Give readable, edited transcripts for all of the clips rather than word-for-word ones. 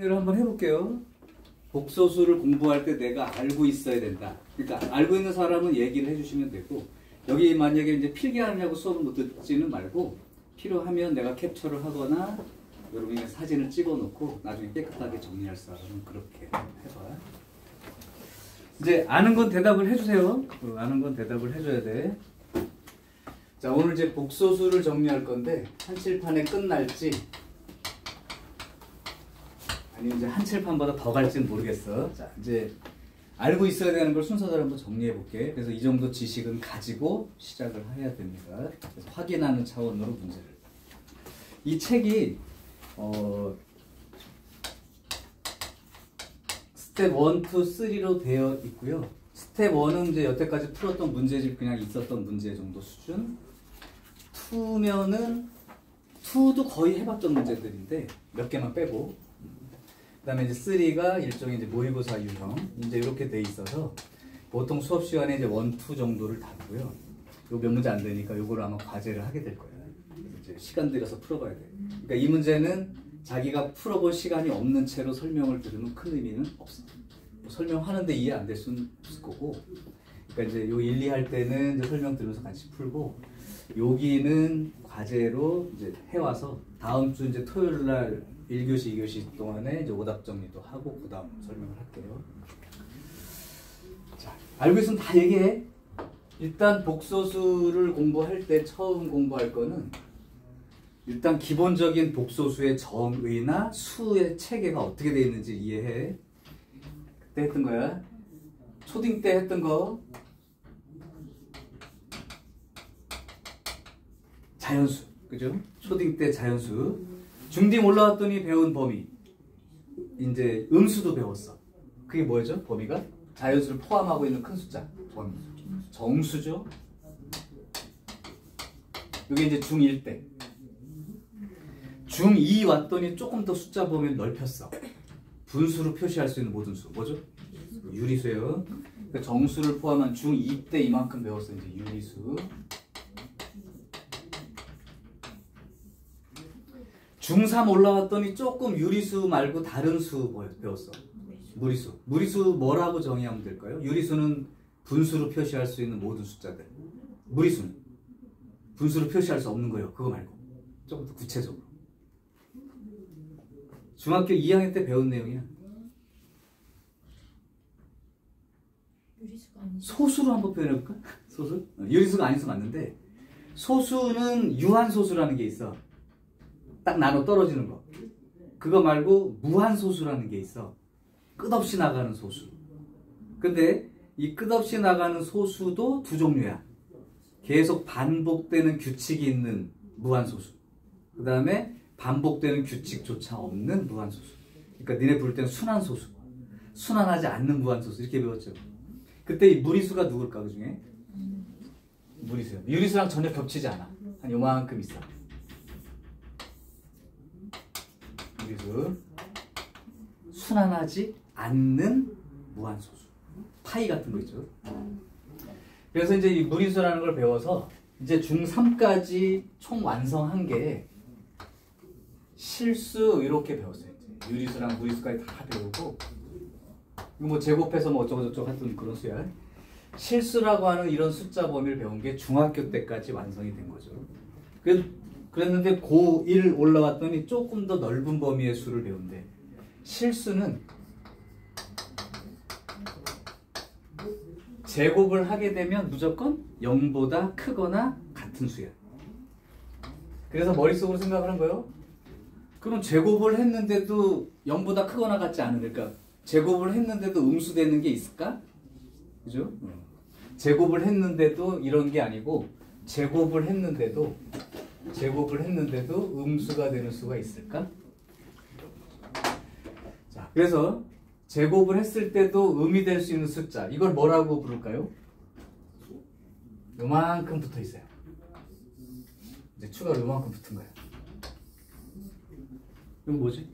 를 한번 해볼게요. 복소수를 공부할 때 내가 알고 있어야 된다. 그러니까 알고 있는 사람은 얘기를 해주시면 되고, 여기 만약에 이제 필기하느냐고 수업을 못 듣지는 말고 필요하면 내가 캡처를 하거나 여러분이 사진을 찍어 놓고 나중에 깨끗하게 정리할 사람은 그렇게 해봐. 이제 아는 건 대답을 해주세요. 아는 건 대답을 해줘야 돼. 자, 오늘 이제 복소수를 정리할 건데 한칠판에 끝날지 아니면 이제 한칠판보다 더 갈지는 모르겠어. 자, 이제 알고 있어야 되는 걸 순서대로 한번 정리해 볼게. 그래서 이 정도 지식은 가지고 시작을 해야 됩니다. 그래서 확인하는 차원으로 문제를. 이 책이 스텝 1, 2, 3로 되어 있고요. 스텝 1은 이제 여태까지 풀었던 문제집 그냥 있었던 문제 정도 수준. 2면은 2도 거의 해봤던 문제들인데 몇 개만 빼고. 그 다음에 이제 3가 일종의 이제 모의고사 유형. 이제 이렇게 돼 있어서 보통 수업 시간에 이제 1, 2 정도를 다루고요. 요 몇 문제 안 되니까 요거를 아마 과제를 하게 될 거예요. 이제 시간 들여서 풀어봐야 돼. 그러니까 이 문제는 자기가 풀어볼 시간이 없는 채로 설명을 들으면 큰 의미는 없어. 뭐 설명하는데 이해 안 될 수는 없을 거고. 그러니까 이제 요 1, 2 할 때는 이제 설명 들으면서 같이 풀고, 여기는 과제로 이제 해와서 다음 주 이제 토요일 날 1교시, 2교시 동안에 이제 오답 정리도 하고 그 다음 설명을 할게요. 자, 알고 있으면 다 얘기해. 일단 복소수를 공부할 때 처음 공부할 거는 일단 기본적인 복소수의 정의나 수의 체계가 어떻게 되어 있는지 이해해. 그때 했던 거야. 초딩 때 했던 거. 자연수. 그죠? 초딩 때 자연수. 중딩 올라왔더니 배운 범위. 이제 음수도 배웠어. 그게 뭐죠? 범위가? 자연수를 포함하고 있는 큰 숫자. 범위. 정수죠. 이게 이제 중1 때. 중2 왔더니 조금 더 숫자 범위를 넓혔어. 분수로 표시할 수 있는 모든 수. 뭐죠? 유리수예요. 그러니까 정수를 포함한 중2 때 이만큼 배웠어. 이제 유리수. 중3 올라왔더니 조금 유리수 말고 다른 수 배웠어. 무리수. 무리수 뭐라고 정의하면 될까요? 유리수는 분수로 표시할 수 있는 모든 숫자들. 무리수는 분수로 표시할 수 없는 거예요. 그거 말고. 조금 더 구체적으로. 중학교 2학년 때 배운 내용이야. 소수로 한번 표현해볼까? 소수? 유리수가 아니어서 맞는데, 소수는 유한소수라는 게 있어. 딱 나눠 떨어지는 거. 그거 말고 무한소수라는 게 있어. 끝없이 나가는 소수. 근데 이 끝없이 나가는 소수도 두 종류야. 계속 반복되는 규칙이 있는 무한소수. 그 다음에 반복되는 규칙조차 없는 무한소수. 그러니까 니네 부를 때는 순환소수. 순환하지 않는 무한소수. 이렇게 배웠죠. 그때 이 무리수가 누굴까, 그 중에? 무리수요. 유리수랑 전혀 겹치지 않아. 한 요만큼 있어. 무리수. 순환하지 않는 무한소수. 파이 같은 거 있죠. 그래서 이제 이 무리수라는 걸 배워서 이제 중3까지 총 완성한 게 실수 이렇게 배웠어요. 이제 유리수랑 무리수까지 다 배우고, 이거 뭐 제곱해서 뭐 어쩌고저쩌고 하여튼 그런 수야. 실수라고 하는 이런 숫자 범위를 배운 게 중학교 때까지 완성이 된 거죠. 그랬는데 고1 올라왔더니 조금 더 넓은 범위의 수를 배운대. 실수는 제곱을 하게 되면 무조건 0보다 크거나 같은 수야. 그래서 머릿속으로 생각을 한 거예요. 그럼 제곱을 했는데도 0보다 크거나 같지 않으니까 제곱을 했는데도 음수되는 게 있을까? 그죠? 제곱을 했는데도 이런 게 아니고 제곱을 했는데도 음수가 되는 수가 있을까? 자, 그래서 제곱을 했을 때도 음이 될 수 있는 숫자, 이걸 뭐라고 부를까요? 요만큼 붙어 있어요. 이제 추가로 요만큼 붙은 거예요. 이건 뭐지?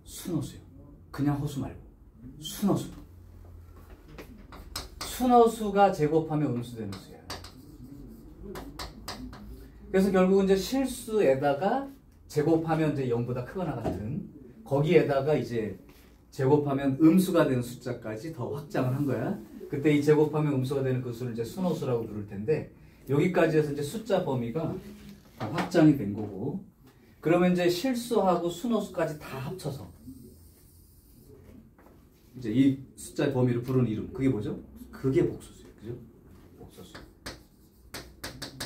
순허수요. 그냥 허수 말고 순허수. 순허수가 제곱하면 음수되는 수예요. 그래서 결국은 이제 실수에다가 제곱하면 이제 0보다 크거나 같은 거기에다가 이제 제곱하면 음수가 되는 숫자까지 더 확장을 한 거야. 그때 이 제곱하면 음수가 되는 그 수를 이제 순호수라고 부를 텐데 여기까지 해서 이제 숫자 범위가 다 확장이 된 거고 그러면 이제 실수하고 순호수까지 다 합쳐서 이제 이 숫자의 범위를 부르는 이름 그게 뭐죠? 그게 복소수예요. 그죠? 복소수.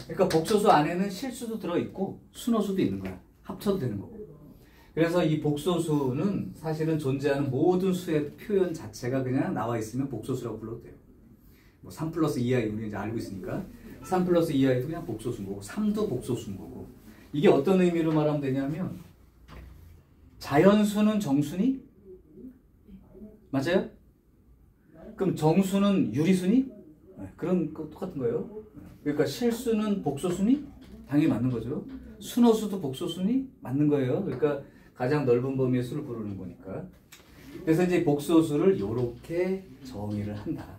그러니까 복소수 안에는 실수도 들어있고 순호수도 있는 거야. 합쳐도 되는 거고. 그래서 이 복소수는 사실은 존재하는 모든 수의 표현 자체가 그냥 나와 있으면 복소수라고 불러도 돼요. 뭐 3 플러스 2i 우리 이제 알고 있으니까 3 플러스 2i도 그냥 복소수인 거고 3도 복소수인 거고 이게 어떤 의미로 말하면 되냐면 자연수는 정수니? 맞아요? 그럼 정수는 유리수니? 그런 거 똑같은 거예요. 그러니까 실수는 복소수니? 당연히 맞는 거죠. 순호수도 복소수니? 맞는 거예요. 그러니까 가장 넓은 범위의 수를 부르는 거니까. 그래서 이제 복소수를 이렇게 정의를 한다.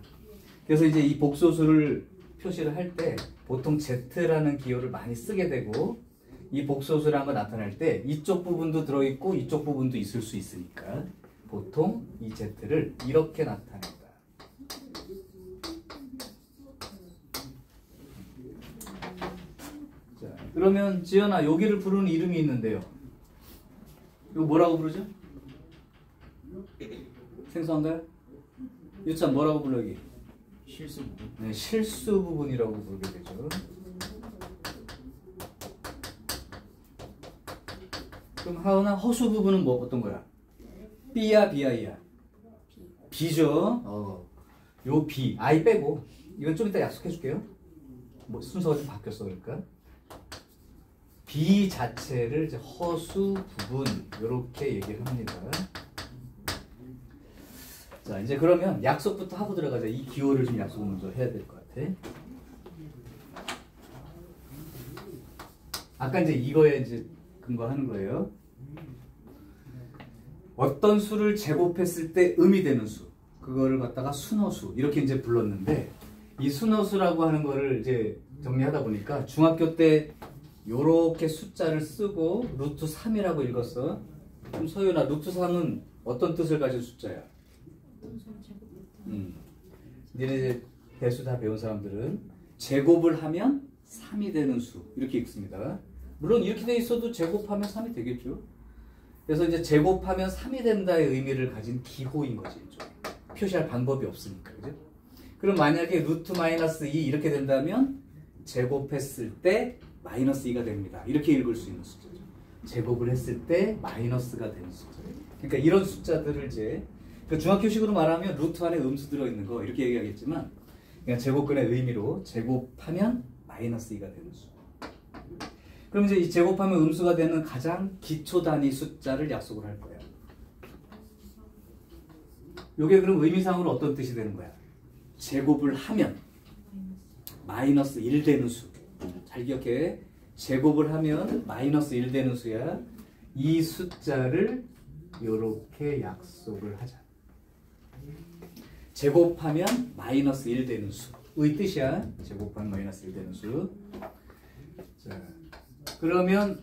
그래서 이제 이 복소수를 표시를 할 때 보통 Z라는 기호를 많이 쓰게 되고 이 복소수라는 거 나타날 때 이쪽 부분도 들어있고 이쪽 부분도 있을 수 있으니까 보통 이 Z를 이렇게 나타낸다. 자, 그러면 지연아 여기를 부르는 이름이 있는데요. 이거 뭐라고 부르죠? 생소한가요? 유찬 뭐라고 불러 여기? 실수 부분. 네, 실수 부분이라고 부르게 되죠. 그럼 하은아 허수 부분은 뭐 어떤 거야? B야 Bi야? B죠. 요 B, I 빼고 이건 좀 이따 약속해 줄게요. 뭐 순서가 좀 바뀌었어 그러니까. B 자체를 이제 허수 부분 이렇게 얘기를 합니다. 자 이제 그러면 약속부터 하고 들어가자. 이 기호를 좀 약속을 먼저 해야 될 것 같아. 아까 이제 이거에 이제 근거하는 거예요. 어떤 수를 제곱했을 때 음이 되는 수, 그거를 갖다가 순호수 이렇게 이제 불렀는데 이 순호수라고 하는 거를 이제 정리하다 보니까 중학교 때 요렇게 숫자를 쓰고 루트 3이라고 읽었어. 그럼 서윤아 루트 3은 어떤 뜻을 가진 숫자야? 니네 이제 대수 다 배운 사람들은 제곱을 하면 3이 되는 수 이렇게 읽습니다. 물론 이렇게 돼 있어도 제곱하면 3이 되겠죠. 그래서 이제 제곱하면 3이 된다의 의미를 가진 기호인 거지. 표시할 방법이 없으니까. 그죠? 그럼 만약에 루트 마이너스 2 이렇게 된다면 제곱했을 때 마이너스 2가 됩니다. 이렇게 읽을 수 있는 숫자죠. 제곱을 했을 때 마이너스가 되는 숫자. 그러니까 이런 숫자들을 이제 그러니까 중학교식으로 말하면 루트 안에 음수 들어있는 거 이렇게 얘기하겠지만 그냥 제곱근의 의미로 제곱하면 마이너스 2가 되는 수. 그럼 이제 이 제곱하면 음수가 되는 가장 기초 단위 숫자를 약속을 할 거예요. 요게 그럼 의미상으로 어떤 뜻이 되는 거야? 제곱을 하면 마이너스 1 되는 수. 잘 기억해. 제곱을 하면 마이너스 1 되는 수야. 이 숫자를 요렇게 약속을 하자. 제곱하면 마이너스 1 되는 수의 뜻이야. 제곱하면 마이너스 1 되는 수. 자, 그러면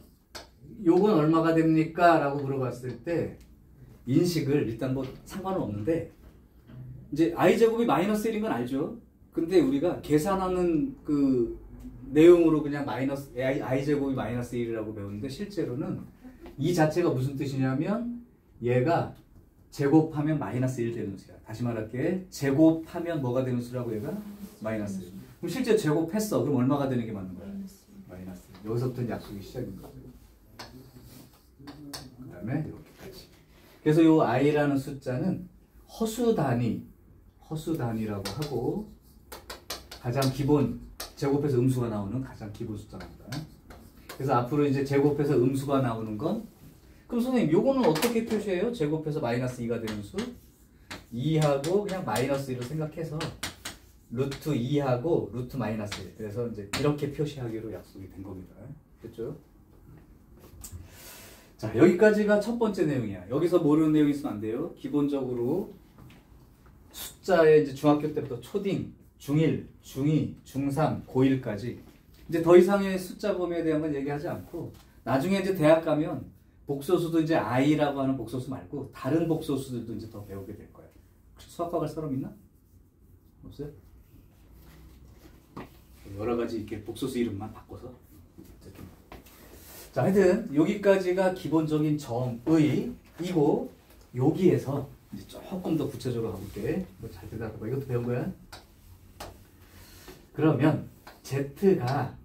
요건 얼마가 됩니까? 라고 물어봤을 때 인식을 일단 뭐 상관은 없는데 이제 i제곱이 마이너스 1인 건 알죠? 근데 우리가 계산하는 그 내용으로 그냥 마이너스 i제곱이 마이너스 1이라고 배우는데 실제로는 이 자체가 무슨 뜻이냐면 얘가 제곱하면 마이너스 1 되는 수야. 다시 말할게. 제곱하면 뭐가 되는 수라고 얘가? 마이너스 1. 그럼 실제 제곱했어. 그럼 얼마가 되는 게 맞는 거야? 마이너스 1. 여기서부터 약속이 시작인 거죠. 그 다음에 이렇게까지. 그래서 이 i라는 숫자는 허수 단위라고 하고 가장 기본 제곱해서 음수가 나오는 가장 기본 숫자입니다. 그래서 앞으로 이제 제곱해서 음수가 나오는 건 그럼 선생님 요거는 어떻게 표시해요? 제곱해서 마이너스 2가 되는 수 2하고 그냥 마이너스 1로 생각해서 루트 2하고 루트 마이너스 1 그래서 이제 이렇게 표시하기로 약속이 된 겁니다. 됐죠? 자 여기까지가 첫 번째 내용이야. 여기서 모르는 내용이 있으면 안 돼요. 기본적으로 숫자에 이제 중학교 때부터 초딩, 중1, 중2, 중3, 고1까지 이제 더 이상의 숫자 범위에 대한 건 얘기하지 않고 나중에 이제 대학 가면 복소수도 이제 i라고 하는 복소수 말고 다른 복소수들도 이제 더 배우게 될 거예요. 혹시 수학과 갈 사람 있나? 없어요? 여러 가지 이렇게 복소수 이름만 바꿔서. 자, 하여튼 여기까지가 기본적인 정의이고 여기에서 이제 조금 더 구체적으로 가볼게. 잘 들어봐. 이것도 배운 거야. 그러면 Z가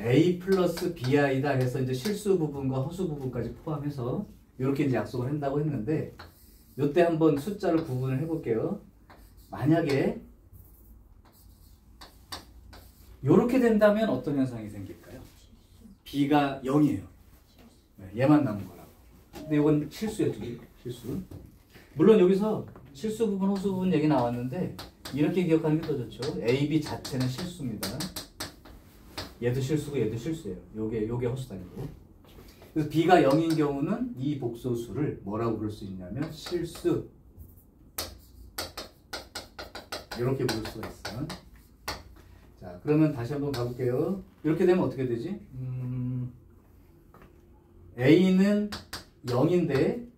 A 플러스 BI다 해서 이제 실수 부분과 허수 부분까지 포함해서 이렇게 이제 약속을 한다고 했는데 이때 한번 숫자를 구분을 해볼게요. 만약에 이렇게 된다면 어떤 현상이 생길까요? B가 0이에요. 얘만 남은 거라고. 근데 이건 실수였죠. 실수. 물론 여기서 실수 부분, 허수 부분 얘기 나왔는데 이렇게 기억하는 게 더 좋죠. A, B 자체는 실수입니다. 얘도 실수고 얘도 실수예요. 요게 허수도 아니고. 그래서 B가 0인 경우는 이 복소수를 뭐라고 부를 수 있냐면 실수. 이렇게 부를 수가 있어요. 자, 그러면 다시 한번 가볼게요. 이렇게 되면 어떻게 되지? A는 0인데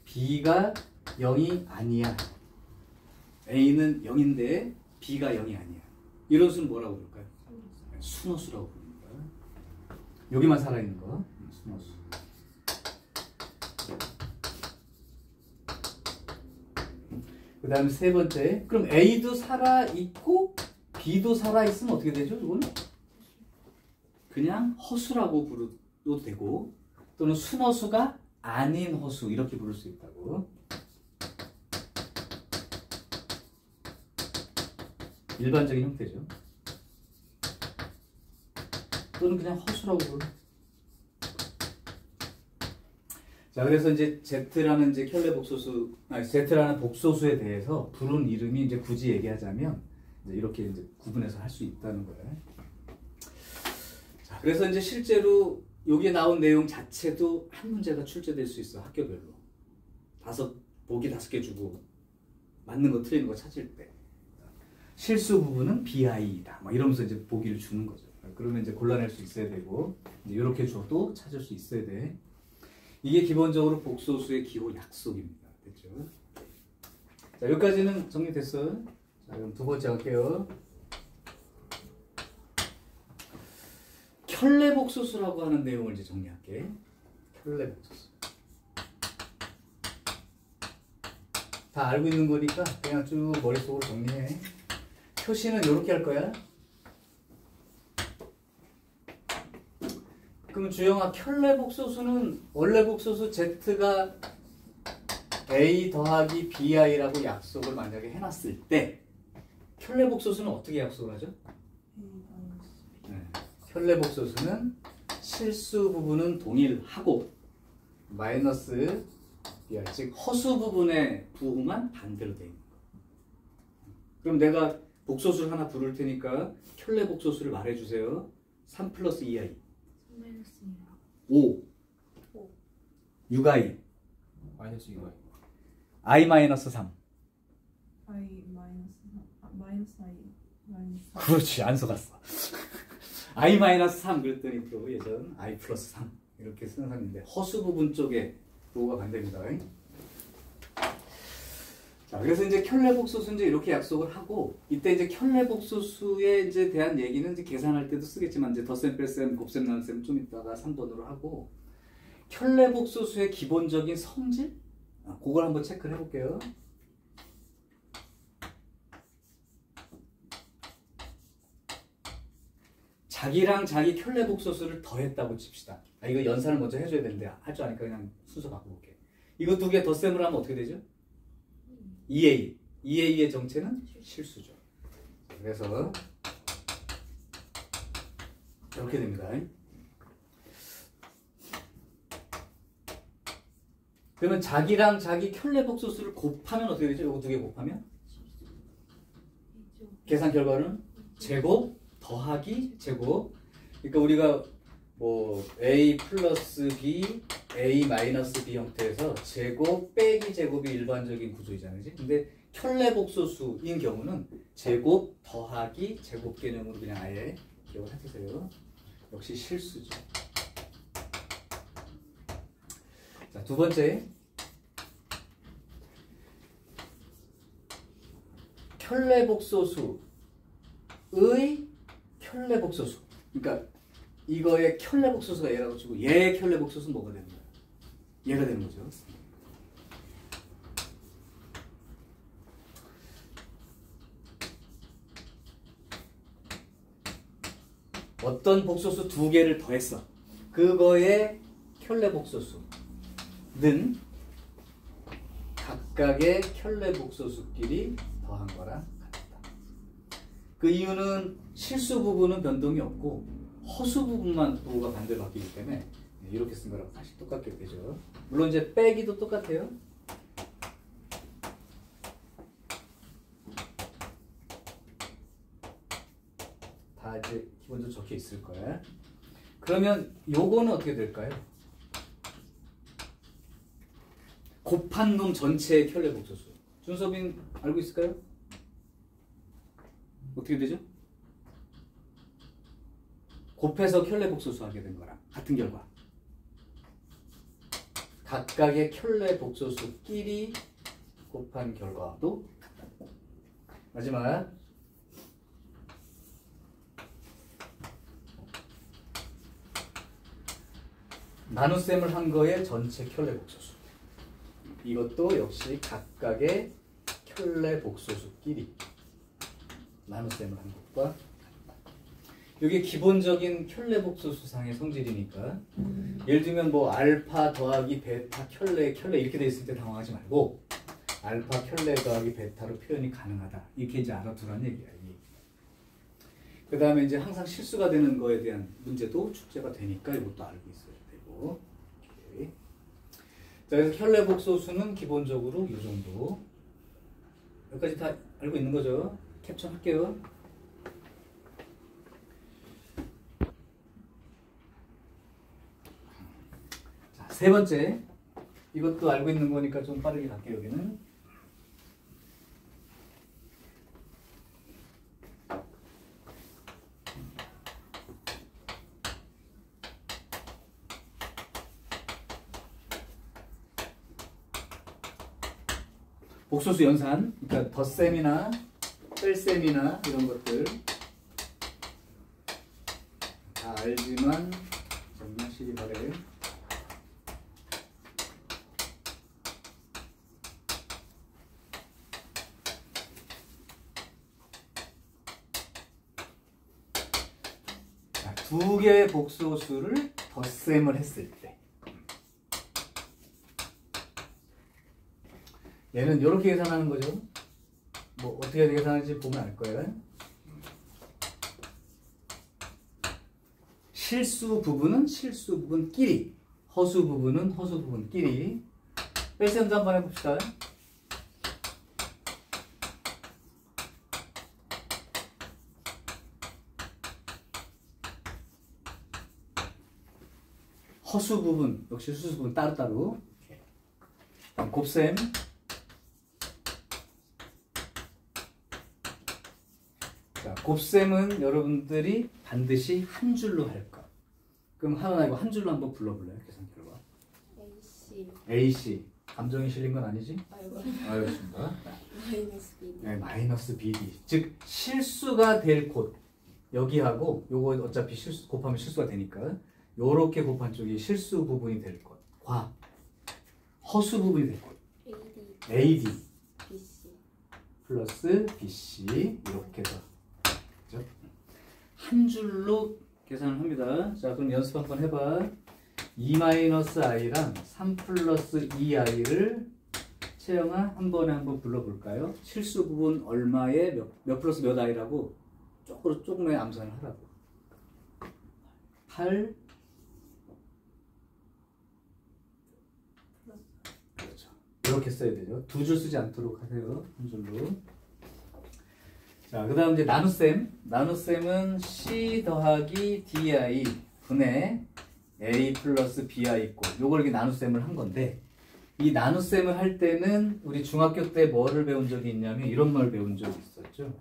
B가 0이 아니야. A는 0인데 B가 0이 아니야. 이런 수는 뭐라고 부를까요? 순호수라고 부릅니다. 여기만 살아있는 거. 순호수. 그 다음에 세 번째. 그럼 A도 살아있고 B도 살아있으면 어떻게 되죠? 이건 그냥 허수라고 부르도 되고 또는 순허수가 아닌 허수 이렇게 부를 수 있다고. 일반적인 형태죠. 또는 그냥 허수라고 부르. 자, 그래서 이제 Z라는 이제 켤레 복소수, Z라는 복소수에 대해서 부른 이름이 이제 굳이 얘기하자면 이제 이렇게 이제 구분해서 할 수 있다는 거예요. 자, 그래서 이제 실제로 여기에 나온 내용 자체도 한 문제가 출제될 수 있어. 학교별로. 보기 5개 주고 맞는 거 틀리는 거 찾을 때 실수 부분은 BI이다. 막 이러면서 이제 보기를 주는 거죠. 그러면 이제 골라낼 수 있어야 되고 이렇게 줘도 찾을 수 있어야 돼. 이게 기본적으로 복소수의 기호 약속입니다. 됐죠? 자, 여기까지는 정리됐어. 자, 그럼 두 번째 할게요. 켤레 복소수라고 하는 내용을 이제 정리할게. 켤레 복소수. 다 알고 있는 거니까 그냥 쭉 머릿속으로 정리해. 표시는 이렇게 할 거야. 그럼 주영아, 켤레 복소수는 원래 복소수 Z가 A 더하기 BI라고 약속을 만약에 해놨을 때 켤레 복소수는 어떻게 약속을 하죠? 켤레 복소수는 실수 부분은 동일하고 마이너스 BI, 즉 허수 부분의 부호만 반대로 되어 있는 거. 그럼 내가 복소수를 하나 부를 테니까 켤레 복소수를 말해주세요. 3 플러스 2i 5 6i 마이너스 2i i 마이너스 3 i 마이너스 i 마이너스 3. 그렇지, 안 속았어. i 마이너스 3 그랬더니 또 예전 i 플러스 3 이렇게 쓰는 사람인데 허수 부분 쪽에 부호가 반대입니다. 자, 그래서 이제 켤레 복소수 이제 이렇게 약속을 하고 이때 이제 켤레 복소수에 이제 대한 얘기는 이제 계산할 때도 쓰겠지만 이제 덧셈, 뺄셈, 곱셈, 나눗셈 좀 이따가 3번으로 하고 켤레 복소수의 기본적인 성질 그걸 한번 체크를 해볼게요. 자기랑 자기 켤레 복소수를 더했다고 칩시다. 이거 연산을 먼저 해줘야 되는데 할 줄 아니까 그냥 순서 바꿔볼게. 이거 두 개 덧셈을 하면 어떻게 되죠? 2a. 2a의 정체는 실수죠. 그래서 이렇게 됩니다. 그러면 자기랑 자기 켤레 복소수를 곱하면 어떻게 되죠? 이거 두 개 곱하면? 계산 결과는 제곱 더하기 제곱. 그러니까 우리가 뭐 a 플러스 b, a 마이너스 b 형태에서 제곱 빼기 제곱이 일반적인 구조이잖아요. 근데 켤레 복소수인 경우는 제곱 더하기 제곱 개념으로 그냥 아예 기억을 해주세요. 역시 실수죠. 두 번째. 켤레복소수의 켤레복소수. 그러니까 이거의 켤레복소수가 얘라고 치고 얘의 켤레복소수는 뭐가 되는 거야? 얘가 되는 거죠. 어떤 복소수 두 개를 더했어. 그거의 켤레복소수는 각각의 켤레복소수끼리 더한 거랑 같다. 그 이유는 실수 부분은 변동이 없고 허수 부분만 부호가 반대로 바뀌기 때문에 이렇게 쓴 거랑 다시 똑같게 되죠. 물론 이제 빼기도 똑같아요. 다 이제 기본적으로 적혀 있을 거야. 그러면 요거는 어떻게 될까요? 곱한 놈 전체의 켤레복소수. 준섭인 알고 있을까요? 어떻게 되죠? 곱해서 켤레복소수 하게 된 거랑 같은 결과. 각각의 켤레복소수끼리 곱한 결과도 같다. 마지막. 나눗셈을 한 거의 전체 켤레복소수. 이것도 역시 각각의 켤레복소수끼리 나눗셈을 한 것과 같다. 이게 기본적인 켤레복소수상의 성질이니까 예를 들면 뭐 알파 더하기 베타 켤레 이렇게 돼 있을 때 당황하지 말고 알파 켤레 더하기 베타로 표현이 가능하다. 이렇게 이제 알아두라는 얘기야. 그 다음에 이제 항상 실수가 되는 거에 대한 문제도 출제가 되니까 이것도 알고 있어야 되고. 오케이. 자, 그래서 켤레복소수는 기본적으로 이 정도. 여기까지 다 알고 있는 거죠? 캡처할게요. 자, 세 번째. 이것도 알고 있는 거니까 좀 빠르게 갈게요, 여기는. 복소수 연산, 그러니까 덧셈이나 뺄셈이나 이런 것들 다 알지만 정말 시기 바래. 두 개의 복소수를 덧셈을 했을 때 얘는 이렇게 계산하는 거죠. 뭐 어떻게 계산하는지 보면 알 거예요. 실수 부분은 실수 부분끼리, 허수 부분은 허수 부분끼리. 뺄셈도 한번 해봅시다. 허수 부분, 역시 수수 부분 따로따로. 다음 곱셈. 자, 곱셈은 여러분들이 반드시 한 줄로 할 거. 그럼 하나 이거 한 줄로 한번 불러볼래요? 계산 결과. AC. 감정이 실린 건 아니지? 알겠습니다. 마이너스 BD. 네, 마이너스 BD. 즉 실수가 될 곳. 여기하고 요거 어차피 실수 곱하면 실수가 되니까 요렇게 곱한 쪽이 실수 부분이 될 것과 허수 부분이 될 것. AD BC 플러스 BC 이렇게 해서 그죠? 한 줄로 계산을 합니다. 자, 그럼 연습 한번 해봐. 2-i랑 3 플러스 2i를 채영아 한 번에 한번 불러볼까요? 실수 부분 얼마에 몇 플러스 몇 i라고 조금의 암산을 하라고. 8 그렇죠. 이렇게 써야 되죠. 두 줄 쓰지 않도록 하세요. 한 줄로. 자, 그 다음 이제 나눗셈. 나눗셈은 C 더하기 DI 분의 A 플러스 BI 있고 요걸 이렇게 나눗셈을 한 건데 이 나눗셈을 할 때는 우리 중학교 때 뭐를 배운 적이 있냐면 이런 말 배운 적이 있었죠.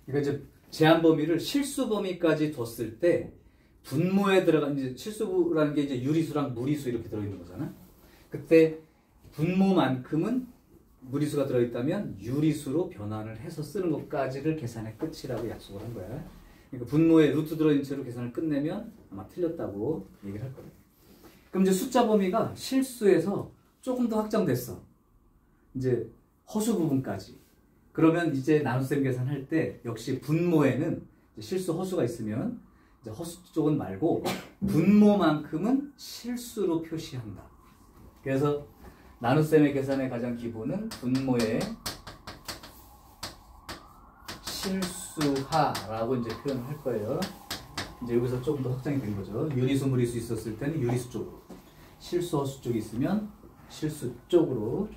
이거 이제 제한 범위를 실수 범위까지 뒀을 때 분모에 들어간 이제 실수라는 게 이제 유리수랑 무리수 이렇게 들어있는 거잖아. 그때 분모만큼은 무리수가 들어있다면 유리수로 변환을 해서 쓰는 것까지를 계산의 끝이라고 약속을 한 거야. 그러니까 분모에 루트 들어있는 채로 계산을 끝내면 아마 틀렸다고 얘기를 할 거야. 그럼 이제 숫자 범위가 실수에서 조금 더 확장됐어. 이제 허수 부분까지. 그러면 이제 나눗셈 계산할 때 역시 분모에는 실수 허수가 있으면 이제 허수 쪽은 말고 분모만큼은 실수로 표시한다. 그래서 나눗셈의 계산의 가장 기본은 분모의 실수하라고 이제 표현을 할 거예요. 이제 여기서 조금 더 확장이 된 거죠. 유리수, 무리수 있었을 때는 유리수 쪽으로, 실수, 허수 쪽이 있으면 실수 쪽으로.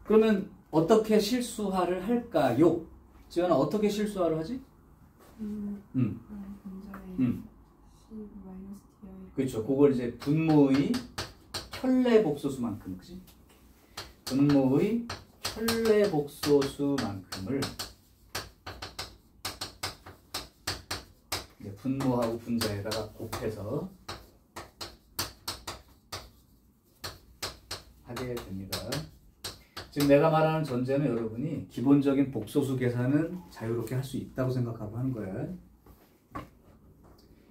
그러면 어떻게 실수화를 할까요? 지연아, 어떻게 실수화를 하지? 분자의 C 마이너스 DI. 그렇죠. 그걸 이제 분모의 켤레 복소수만큼, 그지? 분모의 켤레 복소수만큼을 이제 분모하고 분자에다가 곱해서 하게 됩니다. 지금 내가 말하는 전제는 여러분이 기본적인 복소수 계산은 자유롭게 할 수 있다고 생각하고 하는 거야.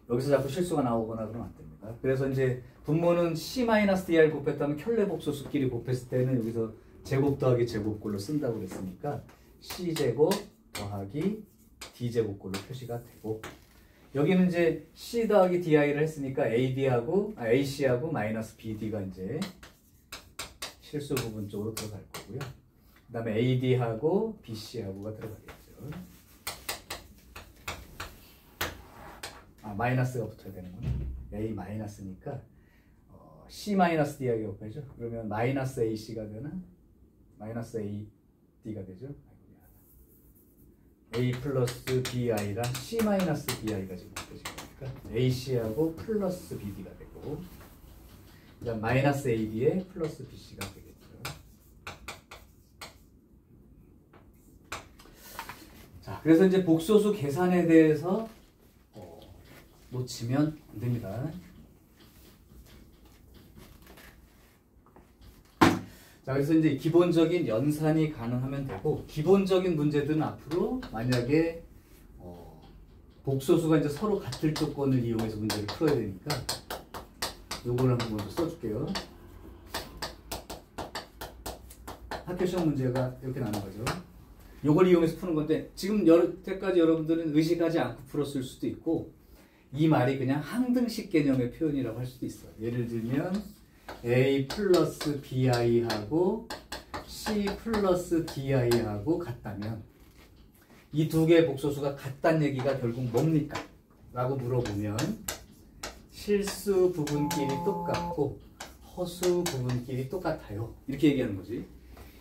여기서 자꾸 실수가 나오거나 그러면 안 됩니다. 그래서 이제 분모는 C-DR 곱했다면 켤레 복소수끼리 곱했을 때는 여기서 제곱 더하기 제곱꼴로 쓴다고 그랬으니까 C제곱 더하기 D제곱꼴로 표시가 되고, 여기는 이제 C 더하기 DI를 했으니까 AC하고 마이너스 BD가 이제 실수 부분 쪽으로 들어갈 거고요. 그 다음에 AD하고 BC하고가 들어가겠죠. 마이너스가 붙어야 되는구나. A 마이너스니까 C 마이너스 D하게 곱해죠. 그러면 마이너스 AC가 되나? 마이너스 AD가 되죠. A 플러스 BI랑 C 마이너스 BI가 지금 곱해진 거니까 AC하고 플러스 BD가 되고, 그다음 마이너스 AD에 플러스 BC가 되겠죠. 자, 그래서 이제 복소수 계산에 대해서 놓치면 안 됩니다. 자, 그래서 이제 기본적인 연산이 가능하면 되고, 기본적인 문제들은 앞으로 만약에 복소수가 이제 서로 같을 조건을 이용해서 문제를 풀어야 되니까 요걸 한번 먼저 써줄게요. 학교 시험 문제가 이렇게 나는 거죠. 요걸 이용해서 푸는 건데, 지금 여태까지 여러분들은 의식하지 않고 풀었을 수도 있고, 이 말이 그냥 항등식 개념의 표현이라고 할 수도 있어요. 예를 들면 A 플러스 BI하고 C 플러스 DI하고 같다면 이 두 개의 복소수가 같다는 얘기가 결국 뭡니까? 라고 물어보면 실수 부분끼리 똑같고 허수 부분끼리 똑같아요. 이렇게 얘기하는 거지.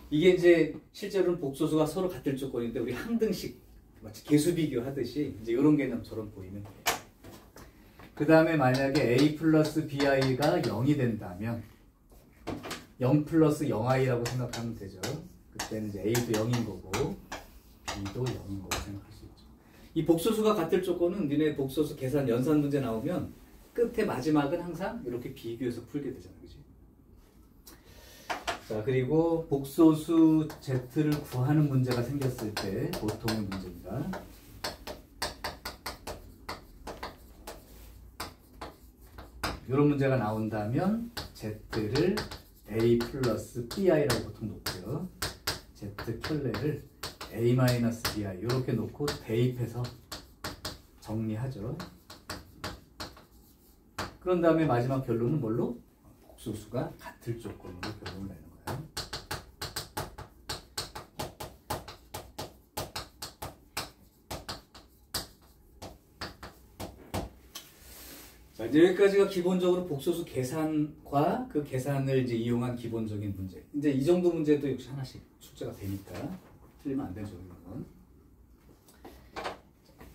이게 이제 실제로는 복소수가 서로 같을 조건인데 우리 항등식 마치 개수 비교하듯이 이제 이런 개념처럼 보이는 거예요. 그 다음에 만약에 A 플러스 BI가 0이 된다면 0 플러스 0i라고 생각하면 되죠. 그때는 이제 A도 0인 거고 B도 0인 거고 생각할 수 있죠. 이 복소수가 같을 조건은 니네 복소수 계산 연산 문제 나오면 끝에 마지막은 항상 이렇게 비교해서 풀게 되잖아. 그치? 자, 그리고 복소수 Z를 구하는 문제가 생겼을 때 보통의 문제입니다. 이런 문제가 나온다면 Z를 A 플러스 BI라고 보통 놓고요. Z 켤레를 A 마이너스 BI 이렇게 놓고 대입해서 정리하죠. 그런 다음에 마지막 결론은 뭘로? 복소수가 같을 조건으로 결론을 내는 거예요. 자, 이제 여기까지가 기본적으로 복소수 계산과 그 계산을 이제 이용한 기본적인 문제. 이제 이 정도 문제도 역시 하나씩 숙제가 되니까 틀리면 안 되죠. 이건.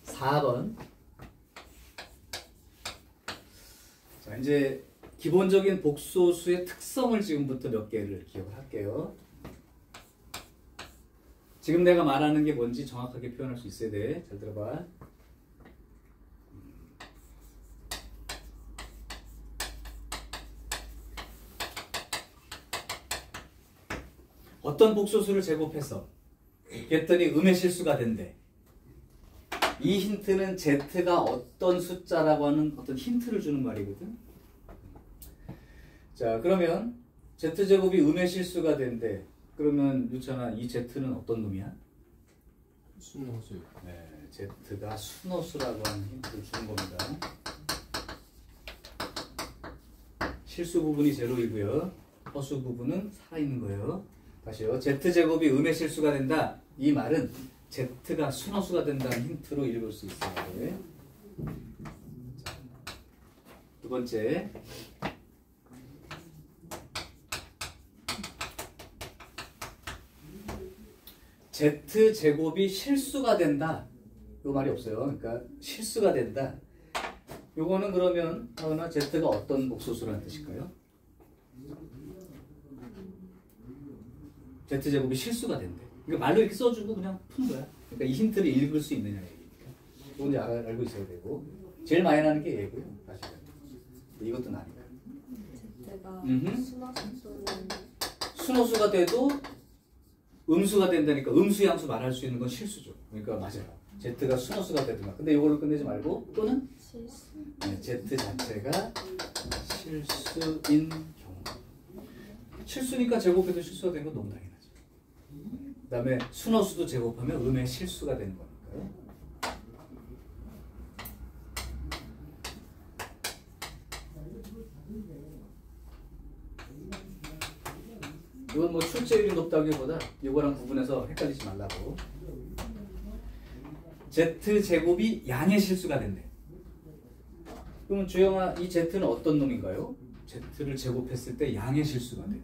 4번. 자, 이제 기본적인 복소수의 특성을 지금부터 몇 개를 기억을 할게요. 지금 내가 말하는 게 뭔지 정확하게 표현할 수 있어야 돼. 잘 들어봐. 어떤 복소수를 제곱해서 그랬더니 음의 실수가 된대. 이 힌트는 Z가 어떤 숫자라고 하는 어떤 힌트를 주는 말이거든. 자, 그러면 Z제곱이 음의 실수가 된대. 그러면 유찬아, 이 Z는 어떤 놈이야? 순호수. 네, Z가 순호수라고 하는 힌트를 주는 겁니다. 실수 부분이 제로이고요. 허수 부분은 살아있는 거예요. 다시요. Z제곱이 음의 실수가 된다. 이 말은 Z가 순호수가 된다는 힌트로 읽을 수 있어요. 네. 자, 두 번째. Z제곱이 실수가 된다. 요 말이 없어요. 그러니까 실수가 된다. 요거는 그러면 하나 Z가 어떤 복소수라는 뜻일까요? Z제곱이 실수가 된대. 그러니까 말로 이렇게 써주고 그냥 푸는 거야. 그러니까 이 힌트를 읽을 수 있느냐 얘기니까. 이건 이제 알고 있어야 되고. 제일 많이 나는 게 얘고요. 사실은. 이것도 나니까. Z가 음흠. 순호수는 순호수가 돼도 음수가 된다니까 음수 양수 말할 수 있는 건 실수죠. 그러니까 맞아요. Z가 순호수가 되든가. 근데 이걸로 끝내지 말고 또는 실수. 네, Z 자체가 실수인 경우. 실수니까 제곱해도 실수가 되는 건 너무 당연하죠. 그 다음에 순호수도 제곱하면 음의 실수가 되는 거니까요. 이건 뭐 출제율이 높다기보다 이거랑 구분해서 헷갈리지 말라고. Z제곱이 양의 실수가 된대. 그러면 주영아, 이 Z는 어떤 놈인가요? Z를 제곱했을 때 양의 실수가 돼요.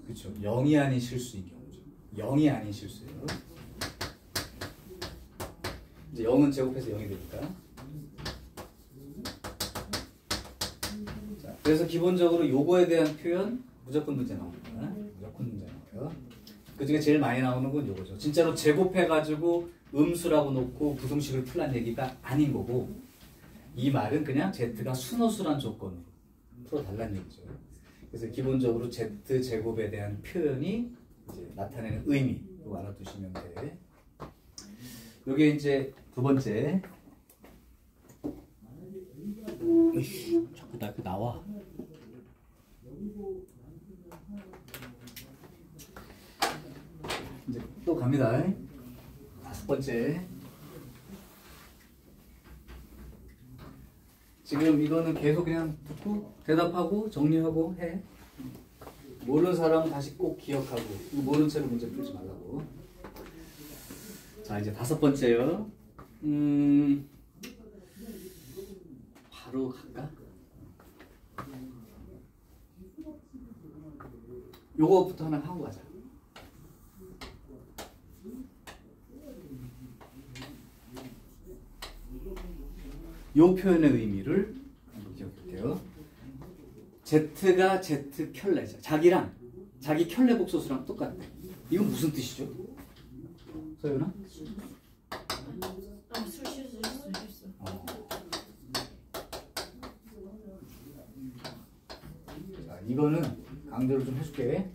그렇죠. 0이 아닌 실수인 경우죠. 0이 아닌 실수예요. 이제 0은 제곱해서 0이 되니까. 자, 그래서 기본적으로 요거에 대한 표현 무조건 문제 나옵니다. 무조건 문제 나와요. 그 중에 제일 많이 나오는 건 요거죠. 진짜로 제곱해가지고 음수라고 놓고 부등식을 풀란 얘기가 아닌 거고, 이 말은 그냥 Z가 순호수란 조건으로 풀어달라는 얘기죠. 그래서 기본적으로 Z제곱에 대한 표현이 이제 나타내는 의미, 이거 알아두시면 돼. 요게 이제 두 번째. 으이씨, 자꾸 나 이렇게 나와. 이제 또 갑니다. 다섯 번째. 지금 이거는 계속 그냥 듣고 대답하고 정리하고 해. 모르는 사람은 다시 꼭 기억하고, 이거 모르는 채로 문제 풀지 말라고. 자, 이제 다섯 번째요. 바로 갈까? 요거부터 하나 하고 가자. 요 표현의 의미를 한번 기억할게요. Z가 Z 켤레죠. 자기랑 자기 켤레 복소수랑 똑같대. 이건 무슨 뜻이죠? 서윤아? 실수. 자, 이거는 강조를 좀 해줄게.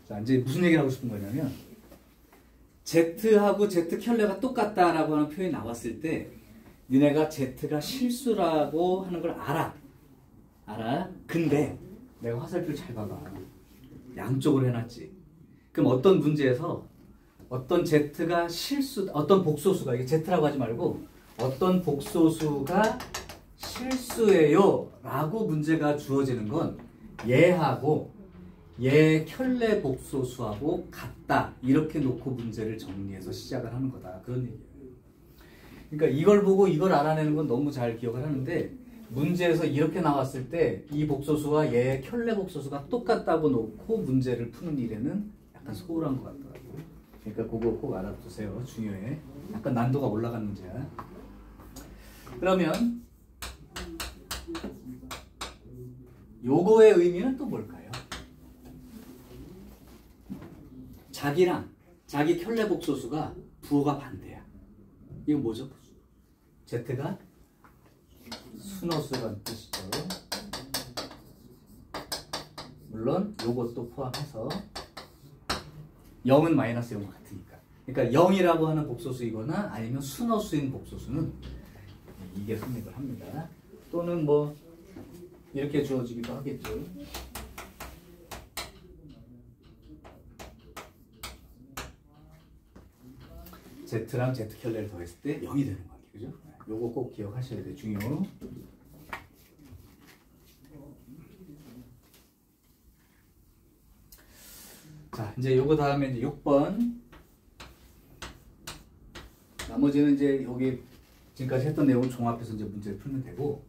자, 이제 무슨 얘기를 하고 싶은 거냐면, Z하고 Z 켤레가 똑같다라고 하는 표현이 나왔을 때 니네가 Z가 실수라고 하는 걸 알아. 근데 내가 화살표를 잘 봐봐. 양쪽으로 해놨지. 그럼 어떤 문제에서 어떤 Z가 어떤 복소수가, 이게 Z라고 하지 말고 어떤 복소수가 실수예요 라고 문제가 주어지는 건 얘하고 얘 켤레 복소수하고 같다 이렇게 놓고 문제를 정리해서 시작을 하는 거다, 그런 얘기예요. 그러니까 이걸 보고 이걸 알아내는 건 너무 잘 기억을 하는데, 문제에서 이렇게 나왔을 때 이 복소수와 얘 켤레 복소수가 똑같다고 놓고 문제를 푸는 일에는 약간 소홀한 것 같더라고요. 그러니까 그거 꼭 알아두세요. 중요해. 약간 난도가 올라간 문제야. 그러면 요거의 의미는 또 뭘까요? 자기랑 자기 켤레 복소수가 부호가 반대야. 이거 뭐죠? Z가 순호수라는 뜻이죠. 물론 요것도 포함해서 0은 마이너스 0과 같으니까. 그러니까 0이라고 하는 복소수이거나 아니면 순호수인 복소수는 이게 성립을 합니다. 또는 뭐 이렇게 주어지기도 하겠죠. Z랑 Z 켤레를 더했을 때 0이 되는 관계, 그죠? 요거 꼭 기억하셔야 돼요. 중요. 자, 이제 요거 다음에 이제 6번. 나머지는 이제 여기 지금까지 했던 내용을 종합해서 이제 문제를 풀면 되고,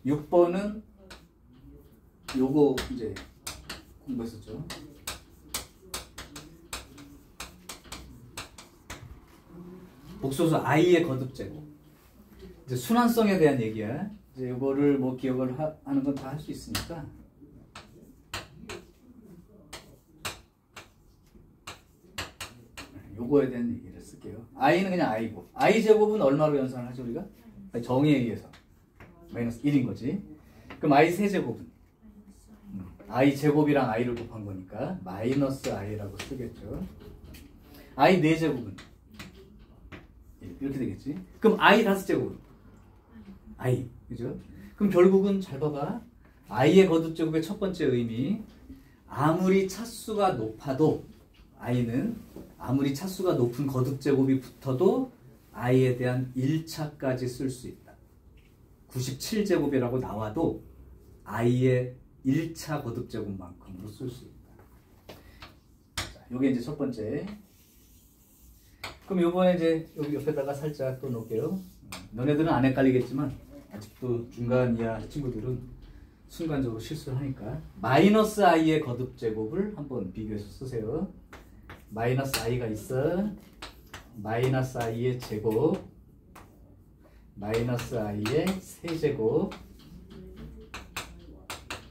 6번은 요거 이제 공부했었죠. 복소수 i의 거듭제곱. 이제 순환성에 대한 얘기야. 이제 요거를 뭐 기억을 하는 건 다 할 수 있으니까. 요거에 대한 얘기를 쓸게요. i는 그냥 i고, i 제곱은 얼마로 연산을 하죠 우리가? 정의에 의해서 마이너스 1인 거지. 그럼 i 세제곱은 i 제곱이랑 i를 곱한 거니까 마이너스 i라고 쓰겠죠. i 4제곱은 이렇게 되겠지. 그럼 i 5제곱은 i, 그죠? 그럼 결국은 잘 봐봐. i의 거듭제곱의 첫 번째 의미, 아무리 차수가 높아도 i는 아무리 차수가 높은 거듭제곱이 붙어도 i에 대한 1차까지 쓸 수 있다. 97제곱이라고 나와도 i의 1차 거듭제곱만큼으로 쓸 수 있다. 자, 요게 이제 첫 번째. 그럼 요번에 이제 여기 옆에다가 살짝 또 놓을게요. 너네들은 안 헷갈리겠지만 아직도 중간 이하 친구들은 순간적으로 실수를 하니까 마이너스 i의 거듭제곱을 한번 비교해서 쓰세요. 마이너스 i가 있어. 마이너스 i의 제곱, 마이너스 i의 세제곱,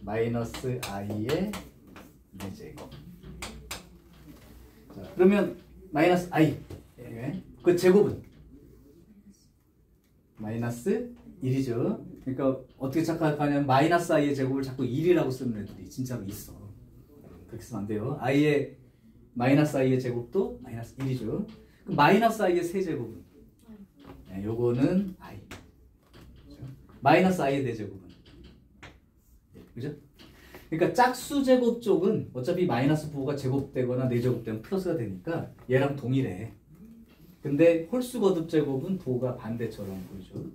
마이너스 i의 4제곱. 자, 그러면 마이너스 i 그 제곱은 마이너스 1이죠. 그러니까 어떻게 착각하냐면 마이너스 i의 제곱을 자꾸 1이라고 쓰는 애들이 진짜로 있어. 그렇게 쓰면 안 돼요. i의 마이너스 i의 제곱도 마이너스 1이죠. 그럼 마이너스 i의 세제곱은 네, 요거는 i. 그렇죠? 마이너스 i의 4제곱은 그죠? 그러니까 짝수 제곱 쪽은 어차피 마이너스 부호가 제곱되거나 4제곱되면 플러스가 되니까 얘랑 동일해. 근데 홀수 거듭 제곱은 부호가 반대처럼 보이죠.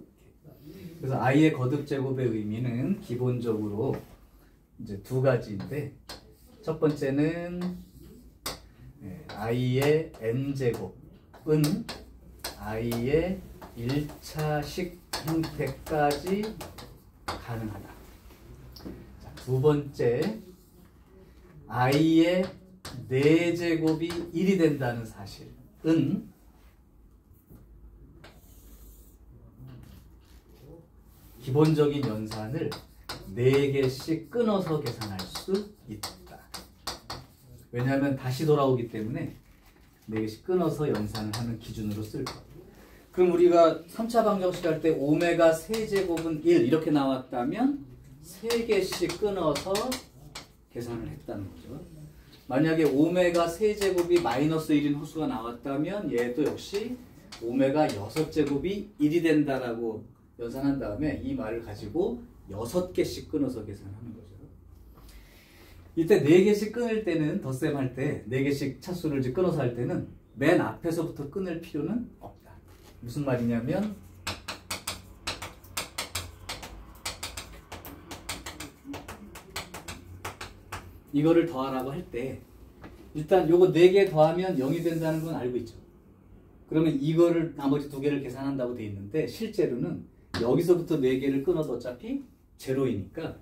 그래서 i의 거듭 제곱의 의미는 기본적으로 이제 두 가지인데, 첫 번째는 i의 n제곱은 i의 1차식 형태까지 가능하다. 자, 두 번째, i의 4제곱이 1이 된다는 사실은 기본적인 연산을 4개씩 끊어서 계산할 수 있다. 왜냐하면 다시 돌아오기 때문에 4개씩 끊어서 연산을 하는 기준으로 쓸 거예요. 그럼 우리가 3차 방정식 할 때 오메가 세제곱은 1 이렇게 나왔다면 3개씩 끊어서 계산을 했다는 거죠. 만약에 오메가 세제곱이 마이너스 1인 호수가 나왔다면 얘도 역시 오메가 6제곱이 1이 된다라고 연산한 다음에 이 말을 가지고 6개씩 끊어서 계산하는 거죠. 이때 4개씩 끊을 때는 덧셈 할 때 4개씩 차수를 이제 끊어서 할 때는 맨 앞에서부터 끊을 필요는 없다. 무슨 말이냐면 이거를 더하라고 할 때 일단 요거 4개 더하면 0이 된다는 건 알고 있죠. 그러면 이거를 나머지 2개를 계산한다고 돼 있는데 실제로는 여기서부터 4개를 끊어도 어차피 제로이니까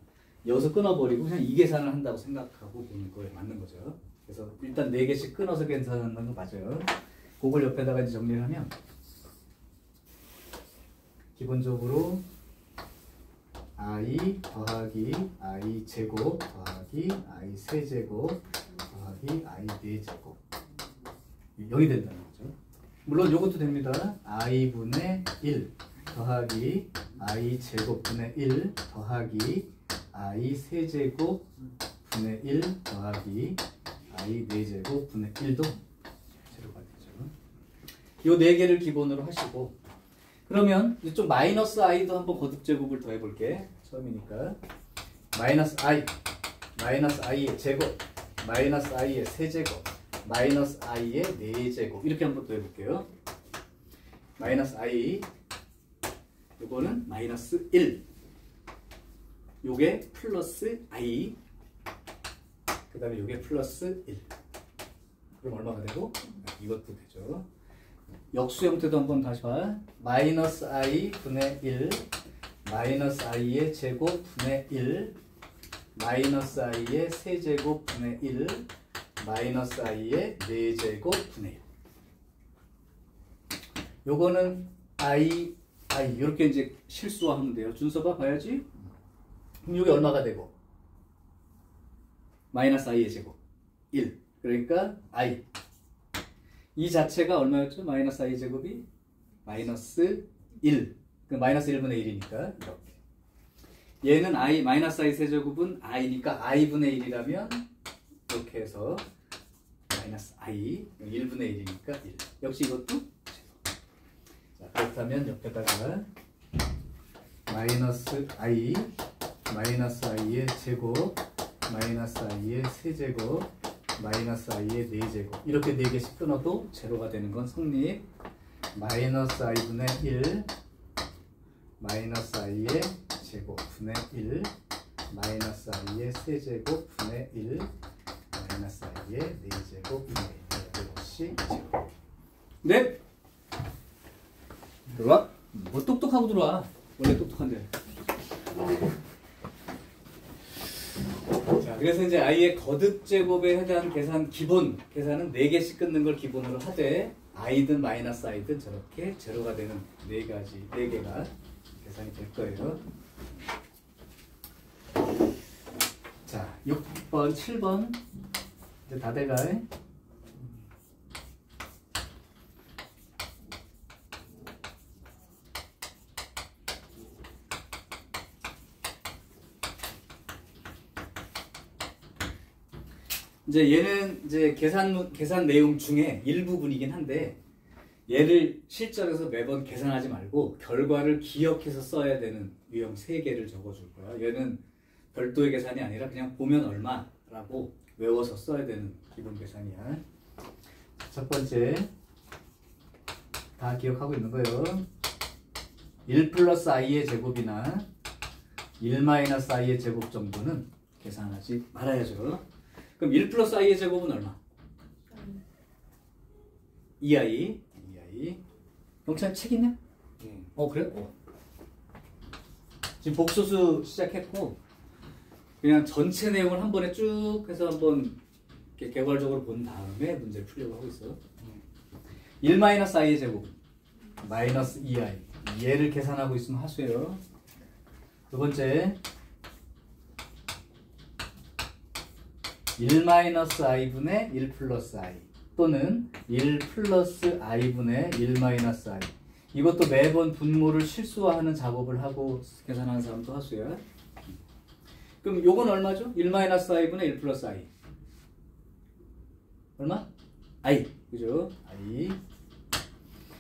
여기서 끊어버리고 그냥 이 계산을 한다고 생각하고 보는 거에 맞는 거죠. 그래서 일단 4개씩 끊어서 계산하는 거 맞아요. 그걸 옆에다가 이제 정리를 하면 i 더하기 i 제곱 더하기 i 세제곱 더하기 i 4제곱 0이 된다는 거죠. 물론 이것도 됩니다. i분의 1 더하기 i 제곱분의 1 더하기 i 세제곱 분의 1 더하기 i 4제곱 분의 1도 제로가 되죠. 요 4개를 기본으로 하시고, 그러면 좀 마이너스 i도 한번 거듭제곱을 더 해볼게. 처음이니까 마이너스 i의 제곱 마이너스 i의 세제곱 마이너스 i의 4제곱 이렇게 한번 더 해볼게요. 마이너스 i 요거는 마이너스 1 요게 플러스 i 그 다음에 요게 플러스 1 그럼 얼마가 되고? 이것도 되죠. 역수 형태도 한번 다시 봐. 마이너스 i 분의 1 마이너스 i의 제곱 분의 1 마이너스 i의 세제곱 분의 1 마이너스 i의 4제곱 분의 1 요거는 i 이렇게 이제 실수화하면 돼요. 준서봐 봐야지. 그럼 이게 얼마가 되고? 마이너스 i의 제곱 1 그러니까 i 이 자체가 얼마였죠? 마이너스 i 제곱이 마이너스 1 그 마이너스 1분의 1이니까 이렇게 얘는 i 마이너스 i 세제곱은 i니까 i분의 1이라면 이렇게 해서 마이너스 i 1분의 1이니까 1 역시 이것도 제곱. 자, 그렇다면 옆에다가 마이너스 i의 제곱 마이너스 i의 세제곱 마이너스 i의 4제곱 이렇게 4개씩 끊어도 제로가 되는 건 성립. 마이너스 i분의 1 마이너스 i의 제곱 분의 1 마이너스 i의 세제곱 분의 1 마이너스 i의 4제곱 분의 1 이것이 제곱. 네? 들어와? 뭐 똑똑하고 들어와. 원래 똑똑한데. 자, 그래서 이제 i의 거듭 제곱에 해당하는 계산 기본 계산은 4개씩 끊는 걸 기본으로 하되 i든 마이너스 i든 저렇게 제로가 되는 4개가 계산이 될 거예요. 자, 6번, 7번 이제 다 돼가. 이제 얘는 이제 계산 내용 중에 일부분이긴 한데 얘를 실전에서 매번 계산하지 말고 결과를 기억해서 써야 되는 유형 3개를 적어줄 거야. 얘는 별도의 계산이 아니라 그냥 보면 얼마라고 외워서 써야 되는 기본 계산이야. 첫 번째 다 기억하고 있는 거예요. 1 플러스 i의 제곱이나 1 마이너스 i의 제곱 정도는 계산하지 말아야죠. 그럼 1 플러스 i의 제곱은 얼마? 2i. 영찬 책 있냐? 그래? 지금 복소수 시작했고 그냥 전체 내용을 한 번에 쭉 해서 한번 이렇게 개괄적으로 본 다음에 문제를 풀려고 하고 있어. 1 마이너스 i의 제곱 마이너스 2i 얘를 계산하고 있으면 하수예요. 두 번째 1 마이너스 i분의 1 플러스 i 또는 1 플러스 i분의 1 마이너스 i 이것도 매번 분모를 실수화하는 작업을 하고 계산하는 사람도 하수야. 그럼 요건 얼마죠? 1 마이너스 i분의 1 플러스 i 얼마? i 그죠? i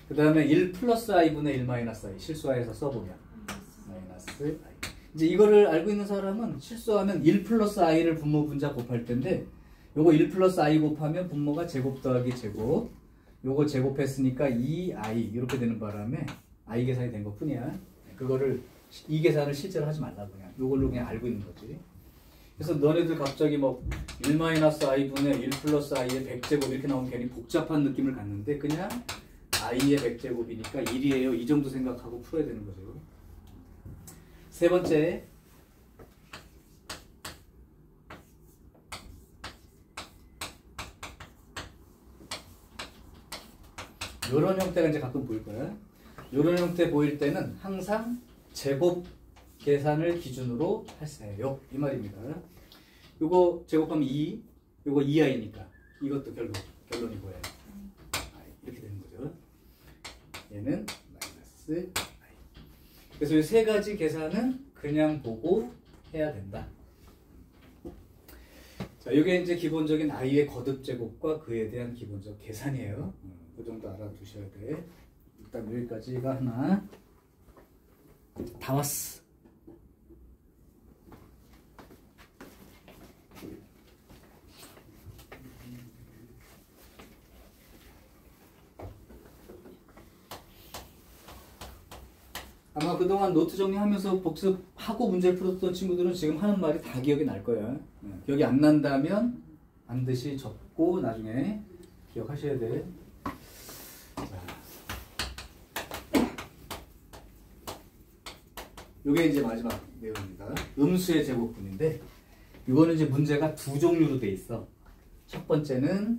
그 다음에 1 플러스 i분의 1 마이너스 i 실수화해서 써보면 마이너스 i 이제 이거를 알고 있는 사람은 실수하면 1 플러스 i를 분모 분자 곱할 텐데 요거 1 플러스 i 곱하면 분모가 제곱 더하기 제곱 요거 제곱했으니까 2i 이렇게 되는 바람에 i 계산이 된 것 뿐이야. 그거를 이 계산을 실제로 하지 말라고 그냥 요걸로 그냥 알고 있는 거지. 그래서 너네들 갑자기 뭐 1 마이너스 i분의 1 플러스 i의 100제곱 이렇게 나오면 괜히 복잡한 느낌을 갖는데 그냥 i의 100제곱이니까 1이에요 이 정도 생각하고 풀어야 되는 거죠. 세 번째 요런 형태가 이제 가끔 보일 거야. 요런 형태 보일 때는 항상 제곱 계산을 기준으로 하세요. 이 말입니다. 요거 제곱하면 2, 요거 2i니까 이것도 결론이 뭐예요? 이렇게 되는 거죠. 얘는 마이너스 i. 그래서 이 세 가지 계산은 그냥 보고 해야 된다. 자, 이게 이제 기본적인 i의 거듭 제곱과 그에 대한 기본적 계산이에요. 그 정도 알아두셔야 돼. 일단 여기까지가 하나. 다 왔어. 아마 그동안 노트 정리하면서 복습하고 문제를 풀었던 친구들은 지금 하는 말이 다 기억이 날 거야. 기억이 안 난다면 반드시 적고 나중에 기억하셔야 돼. 이게 이제 마지막 내용입니다. 음수의 제곱분인데 이거는 이제 문제가 두 종류로 돼 있어. 첫 번째는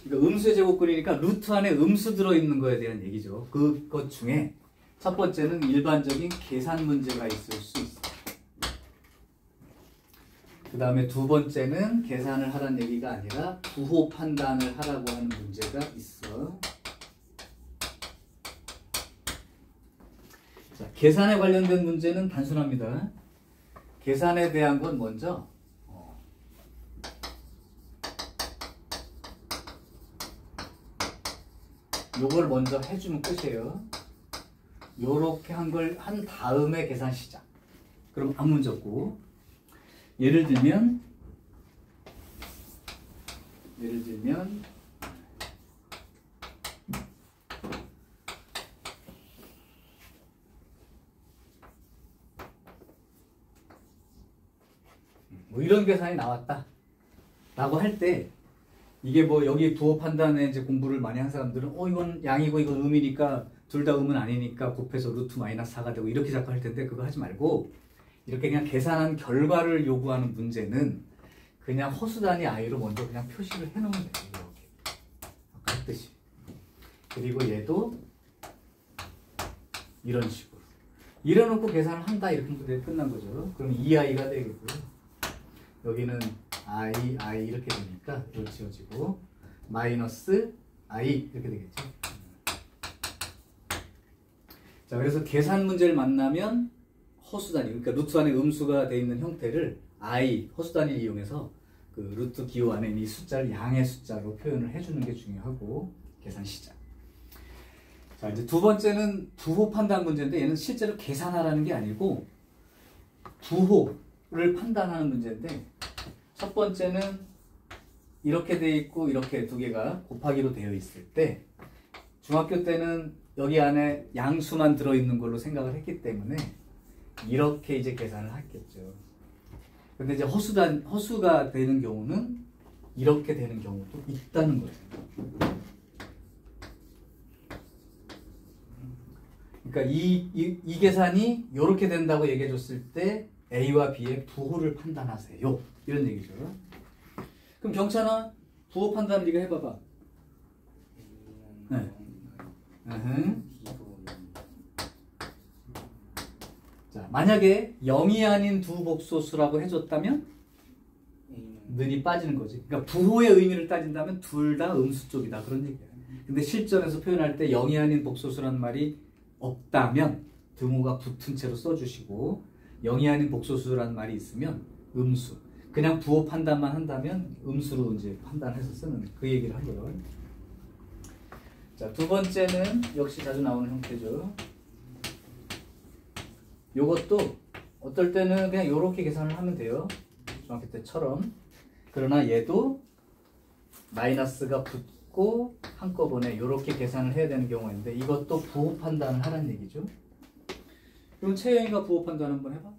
그러니까 음수의 제곱분이니까 루트 안에 음수 들어있는 거에 대한 얘기죠. 그것 중에 첫 번째는 일반적인 계산 문제가 있을 수 있어. 그 다음에 두 번째는 계산을 하라는 얘기가 아니라 부호 판단을 하라고 하는 문제가 있어. 자, 계산에 관련된 문제는 단순합니다. 계산에 대한 건 먼저 요걸 먼저 해주면 끝이에요. 요렇게 한 걸 한 다음에 계산 시작. 그럼 아무 문제 없고 예를 들면 뭐 이런 계산이 나왔다 라고 할 때 이게 뭐 여기 부호 판단에 이제 공부를 많이 한 사람들은 이건 양이고 이건 음이니까 둘 다 음은 아니니까 곱해서 루트 마이너스 4가 되고 이렇게 자꾸 할 텐데 그거 하지 말고 이렇게 그냥 계산한 결과를 요구하는 문제는 그냥 허수단위 i로 먼저 그냥 표시를 해놓으면 돼요. 이렇게 아까 했듯이. 그리고 얘도 이런 식으로 이래놓고 계산을 한다 이렇게 하면 끝난 거죠. 그럼 2i가 되겠고요. 여기는 i 이렇게 되니까 이거 지워지고 마이너스 i 이렇게 되겠죠. 자, 그래서 계산 문제를 만나면 허수단위, 그러니까 루트 안에 음수가 되어 있는 형태를 i, 허수단위를 이용해서 그 루트 기호 안에 이 숫자를 양의 숫자로 표현을 해주는 게 중요하고 계산 시작. 자, 이제 두 번째는 부호 판단 문제인데 얘는 실제로 계산하라는 게 아니고 부호를 판단하는 문제인데 첫 번째는 이렇게 돼 있고 이렇게 두 개가 곱하기로 되어 있을 때 중학교 때는 여기 안에 양수만 들어있는 걸로 생각을 했기 때문에 이렇게 이제 계산을 했겠죠. 근데 이제 허수가 되는 경우는 이렇게 되는 경우도 있다는 거죠. 그러니까 이 계산이 이렇게 된다고 얘기해 줬을 때 A와 B의 부호를 판단하세요. 이런 얘기죠. 그럼 경찬아, 부호 판단을 네가 해봐봐. 네. 자, 만약에 0이 아닌 두 복소수라고 해줬다면 는이 빠지는 거지. 그러니까 부호의 의미를 따진다면 둘 다 음수 쪽이다 그런 얘기야. 근데 실전에서 표현할 때 0이 아닌 복소수라는 말이 없다면 등호가 붙은 채로 써주시고 0이 아닌 복소수라는 말이 있으면 음수. 그냥 부호 판단만 한다면 음수로 이제 판단해서 쓰는 그 얘기를 한 거예요. 자, 두 번째는 역시 자주 나오는 형태죠. 요것도 어떨 때는 그냥 요렇게 계산을 하면 돼요. 중학교 때처럼. 그러나 얘도 마이너스가 붙고 한꺼번에 요렇게 계산을 해야 되는 경우가 있는데 이것도 부호 판단을 하라는 얘기죠. 그럼 채영이가 부호 판단 한번 해봐.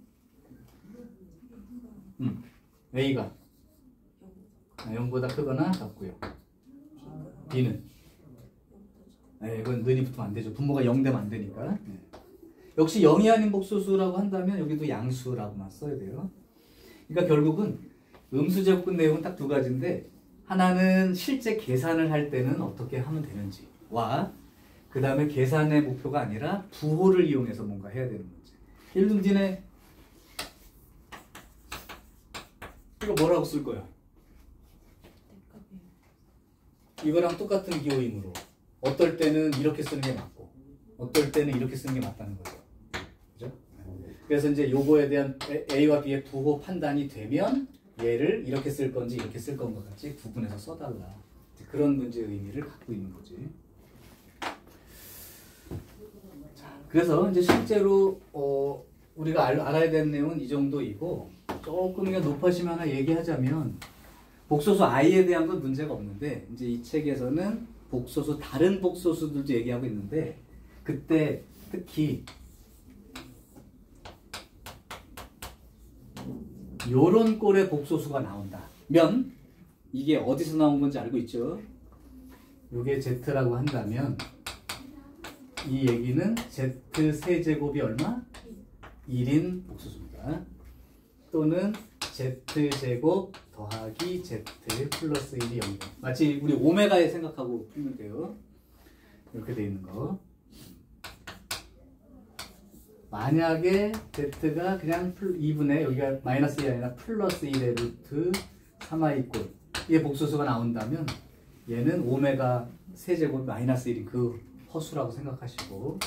A가 0보다 크거나 같고요. B는 이건 는이 붙으면 안 되죠. 분모가 0 되면 안 되니까. 역시 0이 아닌 복소수라고 한다면 여기도 양수라고만 써야 돼요. 그러니까 결국은 음수 제곱근 내용은 딱 두 가지인데 하나는 실제 계산을 할 때는 어떻게 하면 되는지와 그 다음에 계산의 목표가 아니라 부호를 이용해서 뭔가 해야 되는 문제. 예를 들면 니네 이거 뭐라고 쓸 거야? 이거랑 똑같은 기호임으로 어떨 때는 이렇게 쓰는 게 맞고 어떨 때는 이렇게 쓰는 게 맞다는 거죠. 그죠? 그래서 이제 요거에 대한 A와 B의 부호 판단이 되면 얘를 이렇게 쓸 건지 이렇게 쓸 건가 같이 구분해서 써달라. 그런 문제의 의미를 갖고 있는 거지. 자, 그래서 이제 실제로 우리가 알아야 되는 내용은 이 정도이고 조금 그냥 높아지면 하나 얘기하자면 복소수 I에 대한 건 문제가 없는데 이제 이 책에서는 복소수 다른 복소수들도 얘기하고 있는데 그때 특히 요런 꼴의 복소수가 나온다면 이게 어디서 나온 건지 알고 있죠? 요게 Z라고 한다면 이 얘기는 Z 세제곱이 얼마? 1인 복소수입니다. 또는 Z제곱 더하기 Z 플러스 1이 0이다. 마치 우리 오메가에 생각하고 풀면 돼요. 이렇게 돼 있는 거. 만약에 Z가 그냥 2분의 여기가 마이너스 1이 아니라 플러스 1의 루트 3i 꼴 이게 복소수가 나온다면 얘는 오메가 세제곱 마이너스 1이 그 허수라고 생각하시고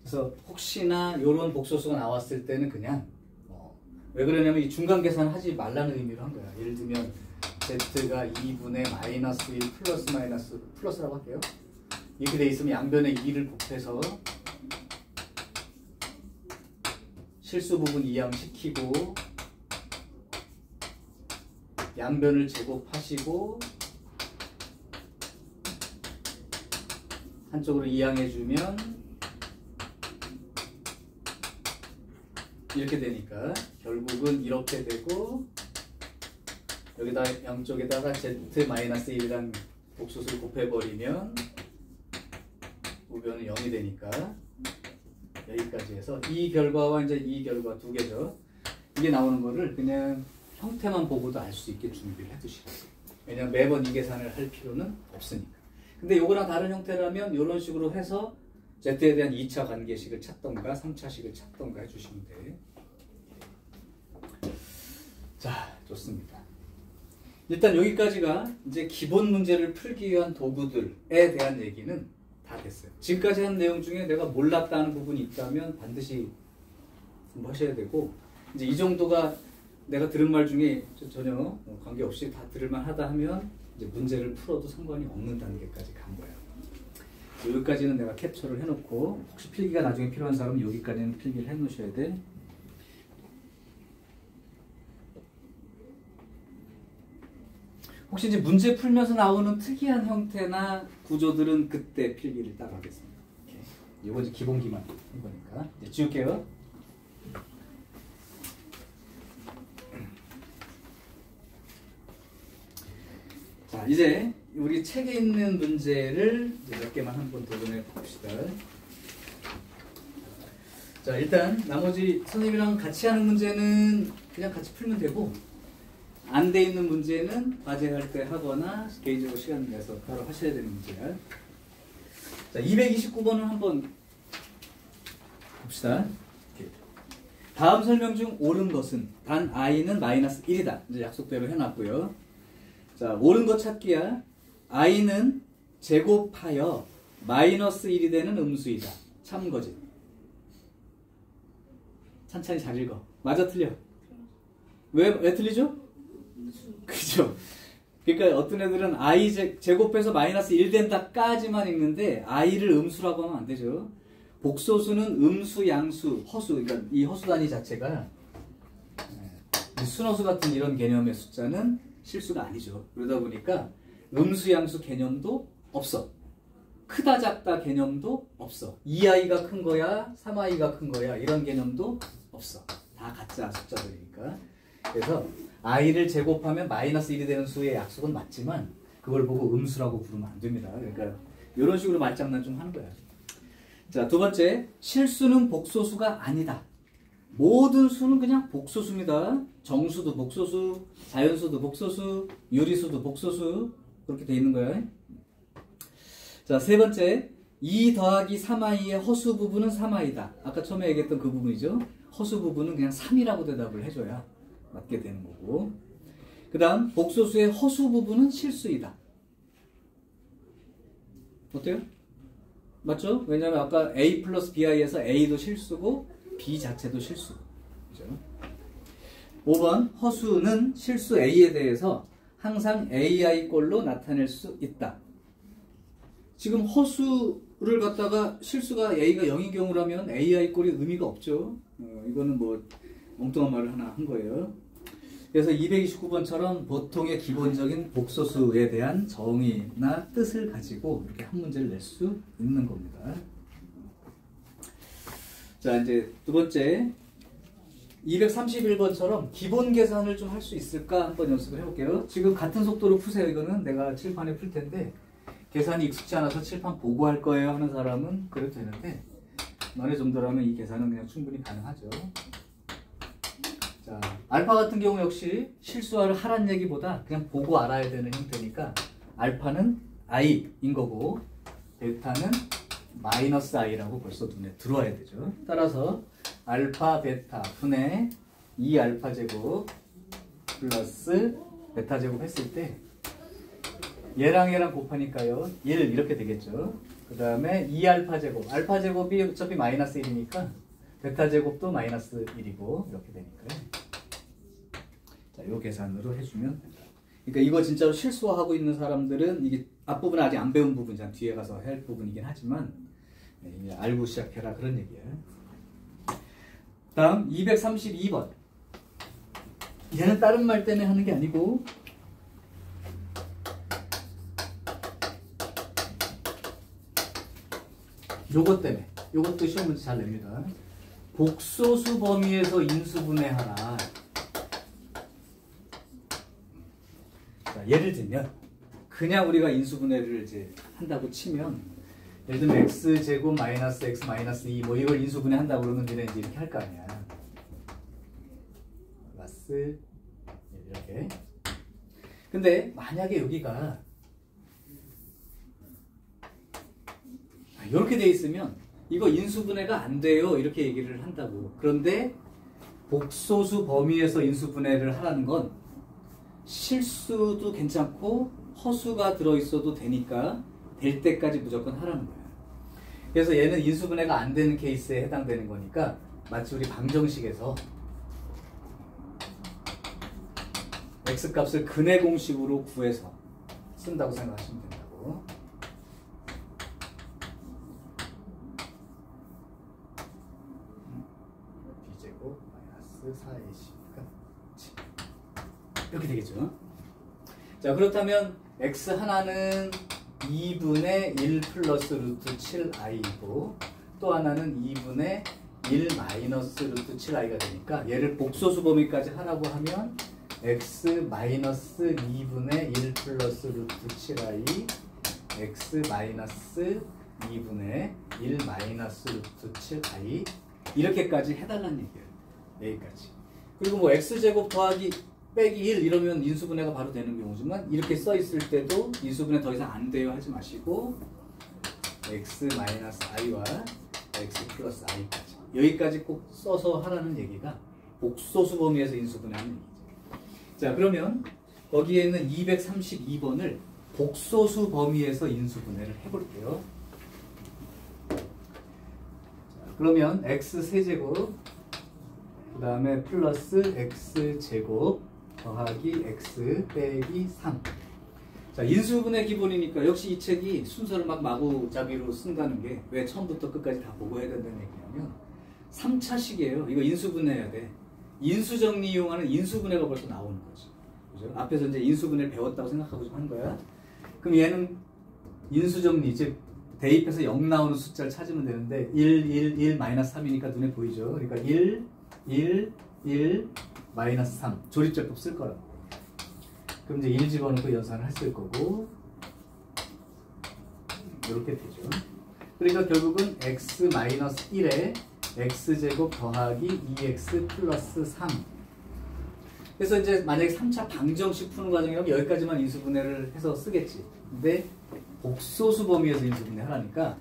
그래서 혹시나 이런 복소수가 나왔을 때는 그냥 왜 그러냐면 이 중간 계산을 하지 말라는 의미로 한 거야. 예를 들면 Z가 2분의 마이너스 1 플러스 마이너스 플러스라고 할게요. 이렇게 돼 있으면 양변에 2를 곱해서 실수 부분 이항시키고 양변을 제곱하시고 한쪽으로 이항해주면 이렇게 되니까 결국은 이렇게 되고 여기다 양쪽에다가 Z-1이랑 복소수를 곱해버리면 우변은 0이 되니까 여기까지 해서 이 결과와 이제 이 결과 두 개죠. 이게 나오는 거를 그냥 형태만 보고도 알 수 있게 준비를 해두시라고. 왜냐면 매번 이 계산을 할 필요는 없으니까. 근데 요거랑 다른 형태라면 이런 식으로 해서 Z에 대한 2차 관계식을 찾던가 3차식을 찾던가 해주시면 돼. 자, 좋습니다. 일단 여기까지가 이제 기본 문제를 풀기 위한 도구들에 대한 얘기는 다 됐어요. 지금까지 한 내용 중에 내가 몰랐다는 부분이 있다면 반드시 공부하셔야 되고 이제 이 정도가 내가 들은 말 중에 전혀 관계없이 다 들을만 하다 하면 이제 문제를 풀어도 상관이 없는 단계까지 간 거예요. 여기까지는 내가 캡처를 해놓고 혹시 필기가 나중에 필요한 사람은 여기까지는 필기를 해놓으셔야 돼. 혹시 이제 문제 풀면서 나오는 특이한 형태나 구조들은 그때 필기를 따로 하겠습니다. 이거 이제 기본기만 한 거니까 이제 지울게요. 자, 이제 우리 책에 있는 문제를 몇 개만 한번 도전해 봅시다. 자, 일단 나머지 선생님이랑 같이 하는 문제는 그냥 같이 풀면 되고 안 돼 있는 문제는 과제할 때 하거나 개인적으로 시간 내서 따로 하셔야 되는 문제야. 자, 229번을 한번 봅시다. 다음 설명 중 옳은 것은 단 i는 마이너스 1이다. 이제 약속대로 해놨고요. 자, 옳은 것 찾기야. i는 제곱하여 마이너스 1이 되는 음수이다. 참거짓. 천천히 잘 읽어. 맞아, 틀려? 왜 틀리죠? 그죠? 그러니까 어떤 애들은 i 제곱해서 마이너스 1 된다까지만 읽는데 i를 음수라고 하면 안 되죠. 복소수는 음수, 양수, 허수. 그러니까 이 허수 단위 자체가 순허수 같은 이런 개념의 숫자는 실수가 아니죠. 그러다 보니까 음수, 양수 개념도 없어. 크다, 작다 개념도 없어. 2i가 큰 거야, 3i가 큰 거야 이런 개념도 없어. 다 가짜 숫자들이니까. 그래서 i를 제곱하면 마이너스 1이 되는 수의 약속은 맞지만 그걸 보고 음수라고 부르면 안 됩니다. 그러니까 이런 식으로 말장난 좀 하는 거야. 자, 두 번째, 실수는 복소수가 아니다. 모든 수는 그냥 복소수입니다. 정수도 복소수, 자연수도 복소수, 유리수도 복소수 그렇게 돼 있는 거예요. 자, 세 번째. 2 더하기 3i의 허수 부분은 3i다. 아까 처음에 얘기했던 그 부분이죠. 허수 부분은 그냥 3이라고 대답을 해줘야 맞게 되는 거고. 그 다음 복소수의 허수 부분은 실수이다. 어때요? 맞죠? 왜냐면 아까 a 플러스 bi에서 a도 실수고 b 자체도 실수고. 그죠? 5번 허수는 실수 a에 대해서 항상 ai 꼴로 나타낼 수 있다. 지금 허수를 갖다가 실수가 a가 0인 경우라면 ai 꼴이 의미가 없죠. 이거는 뭐 엉뚱한 말을 하나 한 거예요. 그래서 229번처럼 보통의 기본적인 복소수에 대한 정의나 뜻을 가지고 이렇게 한 문제를 낼 수 있는 겁니다. 자, 이제 두 번째 231번처럼 기본 계산을 좀 할 수 있을까 한번 연습을 해볼게요. 지금 같은 속도로 푸세요. 이거는 내가 칠판에 풀 텐데 계산이 익숙치 않아서 칠판 보고 할 거예요 하는 사람은 그래도 되는데 너네 정도라면 이 계산은 그냥 충분히 가능하죠. 자, 알파 같은 경우 역시 실수를 하란 얘기보다 그냥 보고 알아야 되는 형태니까 알파는 i인 거고 베타는 마이너스 i라고 벌써 눈에 들어와야 되죠. 따라서 알파 베타 분의 2알파 제곱 플러스 베타 제곱 했을 때 얘랑 얘랑 곱하니까요 1 이렇게 되겠죠. 그 다음에 2알파 제곱, 알파 제곱이 어차피 마이너스 1이니까 베타 제곱도 마이너스 1이고 이렇게 되니까요. 자, 요 계산으로 해주면 된다. 그러니까 이거 진짜로 실수하고 있는 사람들은 이게 앞부분 아직 안 배운 부분이잖아. 뒤에 가서 할 부분이긴 하지만 이제 알고 시작해라 그런 얘기예요. 다음 232번. 얘는 다른 말 때문에 하는 게 아니고 요것 때문에. 요것도 시험 문제 잘 냅니다. 복소수 범위에서 인수분해하라. 자, 예를 들면 그냥 우리가 인수분해를 이제 한다고 치면 예를 들면 x제곱 마이너스 x 마이너스 2 뭐 이걸 인수분해 한다고 그러면 니네 이제 이렇게 할 거 아니야. 플러스 이렇게. 근데 만약에 여기가 이렇게 돼 있으면 이거 인수분해가 안 돼요 이렇게 얘기를 한다고. 그런데 복소수 범위에서 인수분해를 하라는 건 실수도 괜찮고 허수가 들어있어도 되니까 될 때까지 무조건 하라는 거예요. 그래서 얘는 인수분해가 안 되는 케이스에 해당되는 거니까 마치 우리 방정식에서 x값을 근의 공식으로 구해서 쓴다고 생각하시면 된다고. b제곱 마이너스 4ac가 이렇게 되겠죠. 자, 그렇다면 x 하나는 2분의 1 플러스 루트 7i이고 또 하나는 2분의 1 마이너스 루트 7i가 되니까 얘를 복소수 범위까지 하라고 하면 x 마이너스 2분의 1 플러스 루트 7i x 마이너스 2분의 1 마이너스 루트 7i 이렇게까지 해달라는 얘기예요. 여기까지. 그리고 뭐 x제곱 더하기 빼기 1 이러면 인수분해가 바로 되는 경우지만 이렇게 써 있을 때도 인수분해 더 이상 안 돼요 하지 마시고 x 마이너스 i와 x 플러스 i까지 여기까지 꼭 써서 하라는 얘기가 복소수 범위에서 인수분해하는 얘기죠. 자, 그러면 거기에는 232번을 복소수 범위에서 인수분해를 해볼게요. 자, 그러면 x 세제곱 그 다음에 플러스 x제곱 더하기 x 빼기 3. 자, 인수분해 기본이니까 역시 이 책이 순서를 막 마구잡이로 쓴다는 게 왜 처음부터 끝까지 다 보고 해야 된다는 얘기냐면 3차식이에요. 이거 인수분해해야 돼. 인수정리 이용하는 인수분해가 벌써 나오는 거지. 그죠? 앞에서 이제 인수분해를 배웠다고 생각하고 좀 한 거야. 그럼 얘는 인수정리, 즉 대입해서 0 나오는 숫자를 찾으면 되는데 1, 1, 1, 마이너스 3이니까 눈에 보이죠? 그러니까 1, 1, 1, 마이너스 3 조립제법 쓸 거라고. 그럼 이제 1 집어넣고 연산을 했을 거고 이렇게 되죠. 그러니까 결국은 x 마이너스 1에 x제곱 더하기 2x 플러스 3 그래서 이제 만약에 3차 방정식 푸는 과정이라면 여기까지만 인수분해를 해서 쓰겠지. 근데 복소수 범위에서 인수분해 하라니까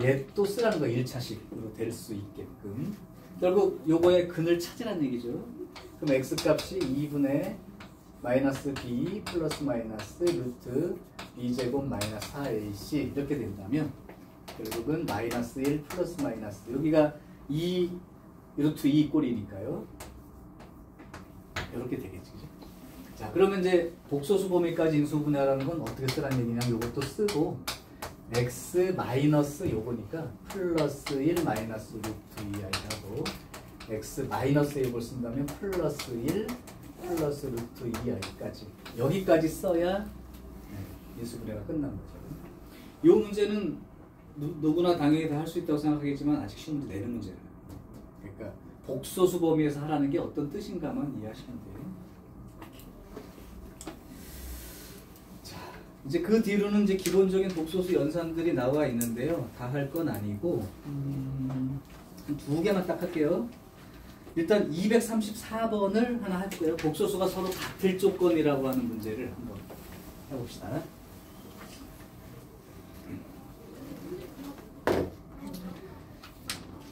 얘 또 쓰라는 거 1차식으로 될 수 있게끔. 결국 요거의 근을 찾으라는 얘기죠. 그럼 x값이 2분의 마이너스 b 플러스 마이너스 루트 b제곱 마이너스 4ac 이렇게 된다면 결국은 마이너스 1 플러스 마이너스 여기가 2 루트 2 꼴이니까요. 이렇게 되겠지. 그죠? 자, 그러면 이제 복소수 범위까지 인수분해하라는 건 어떻게 쓰라는 얘기냐면 이것도 쓰고 x 마이너스 요거니까 플러스 1 마이너스 루트 2i하고 x 마이너스 1을 쓴다면 플러스 1 플러스 루트 2i까지 여기까지 써야 인수분해가 끝난 거죠. 이 문제는 누구나 당연히 다 할 수 있다고 생각하겠지만 아직 쉬운 문제 내는 문제예요. 그러니까 복소수 범위에서 하라는 게 어떤 뜻인가만 이해하시면 돼요. 자, 이제 그 뒤로는 이제 기본적인 복소수 연산들이 나와 있는데요. 다 할 건 아니고 두 개만 딱 할게요. 일단 234번을 하나 할 거예요. 복소수가 서로 같을 조건이라고 하는 문제를 한번 해봅시다.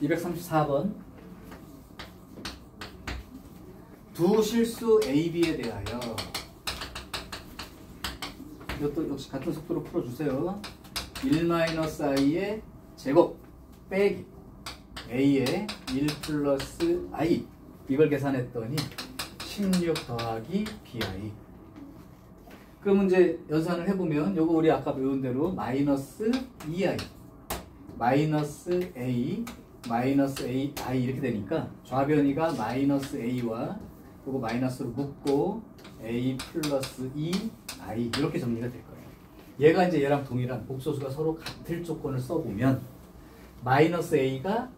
(234번) 두 실수 A, B에 대하여 이것도 역시 같은 속도로 풀어주세요. 1-i의 제곱 빼기 A의 1 플러스 I 이걸 계산했더니 16 더하기 BI. 그럼 이제 연산을 해보면 요거 우리 아까 배운 대로 마이너스 2i 마이너스 A 마이너스 AI 이렇게 되니까 좌변이가 마이너스 A와 요거 마이너스로 묶고 A 플러스 2i 이렇게 정리가 될 거예요. 얘가 이제 얘랑 동일한 복소수가 서로 같을 조건을 써보면 마이너스 A가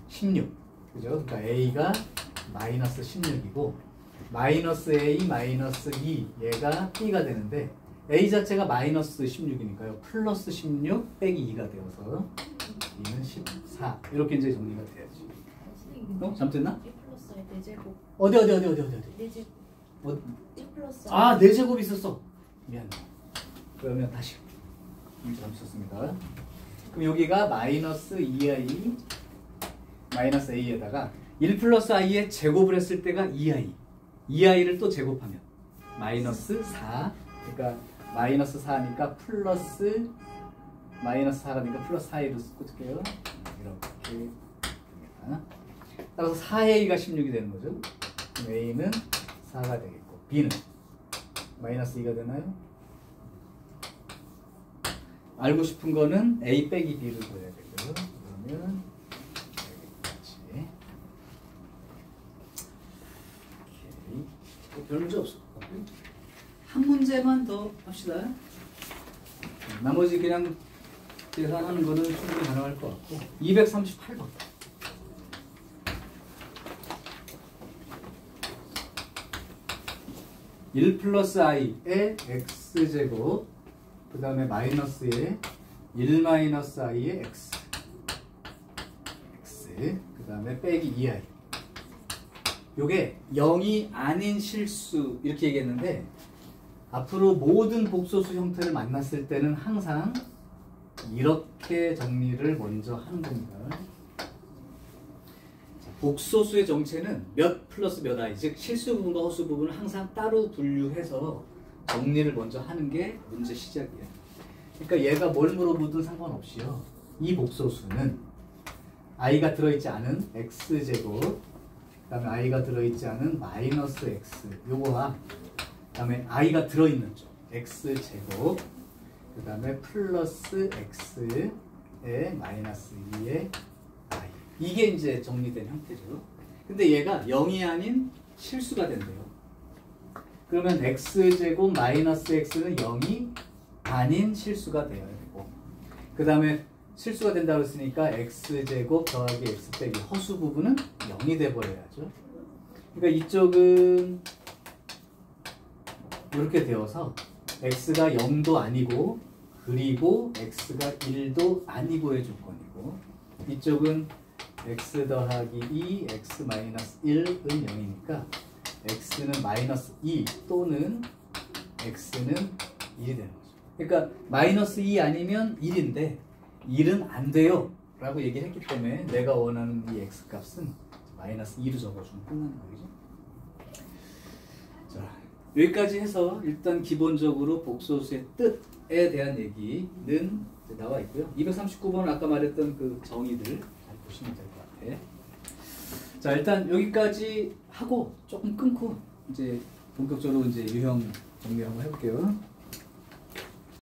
16 그죠? 그러니까 A가 마이너스 16이고 마이너스 A 마이너스 2 얘가 B가 되는데 A 자체가 마이너스 16이니까요. 플러스 16 빼기 2가 되어서 B는 14 이렇게 이제 정리가 돼야지. 잘못됐나? 1 플러스 4제곱 어디 4제곱 어, 1 플러스 아 4제곱 있었어. 미안해. 그러면 다시 잘못했습니다. 그럼 여기가 마이너스 2i 마이너스 a에다가 1 플러스 i에 제곱을 했을 때가 2i 2i를 또 제곱하면 마이너스 4 그러니까 마이너스 4니까 플러스 마이너스 4가 되니까 플러스 4a로 쓸게요. 이렇게 됩니다. 따라서 4a가 16이 되는 거죠. 그럼 a는 4가 되겠고 b는 마이너스 2가 되나요? 알고 싶은 거는 a 빼기 b를 구해야 되고요. 그러면 여기까지. 오케이. 별 문제 없어. 한 문제만 더 합시다. 나머지 그냥 계산하는 거는 충분히 가능할 것 같고 238번. (1 플러스 i의 x제곱) 그 다음에 마이너스에 1 마이너스 i의 x 그 다음에 빼기 2i 요게 0이 아닌 실수 이렇게 얘기했는데 앞으로 모든 복소수 형태를 만났을 때는 항상 이렇게 정리를 먼저 하는 겁니다. 복소수의 정체는 몇 플러스 몇 i 즉 실수 부분과 허수 부분을 항상 따로 분류해서 정리를 먼저 하는 게 문제 시작이에요. 그러니까 얘가 뭘 물어보든 상관없이요. 이 복소수는 i가 들어있지 않은 x제곱 그 다음에 i가 들어있지 않은 마이너스 x 요거와 그 다음에 i가 들어있는 쪽 x제곱 그 다음에 플러스 x에 마이너스 2의 i 이게 이제 정리된 형태죠. 근데 얘가 0이 아닌 실수가 된대요. 그러면 x제곱 마이너스 x는 0이 아닌 실수가 되어야 되고 그 다음에 실수가 된다고 했으니까 x제곱 더하기 x 빼기 허수 부분은 0이 돼버려야죠. 그러니까 이쪽은 이렇게 되어서 x가 0도 아니고 그리고 x가 1도 아니고의 조건이고 이쪽은 x 더하기 2 x 마이너스 1은 0이니까 x는 마이너스 2 또는 x는 1이 되는 거죠. 그러니까 마이너스 2 아니면 1인데 1은 안 돼요 라고 얘기를 했기 때문에 내가 원하는 이 x 값은 마이너스 2로 적어주면 끝나는 거죠. 자, 여기까지 해서 일단 기본적으로 복소수의 뜻에 대한 얘기는 이제 나와 있고요. 239번은 아까 말했던 그 정의들 잘 보시면 될 것 같아요. 자, 일단 여기까지 하고 조금 끊고 이제 본격적으로 이제 유형 정리 한번 해볼게요.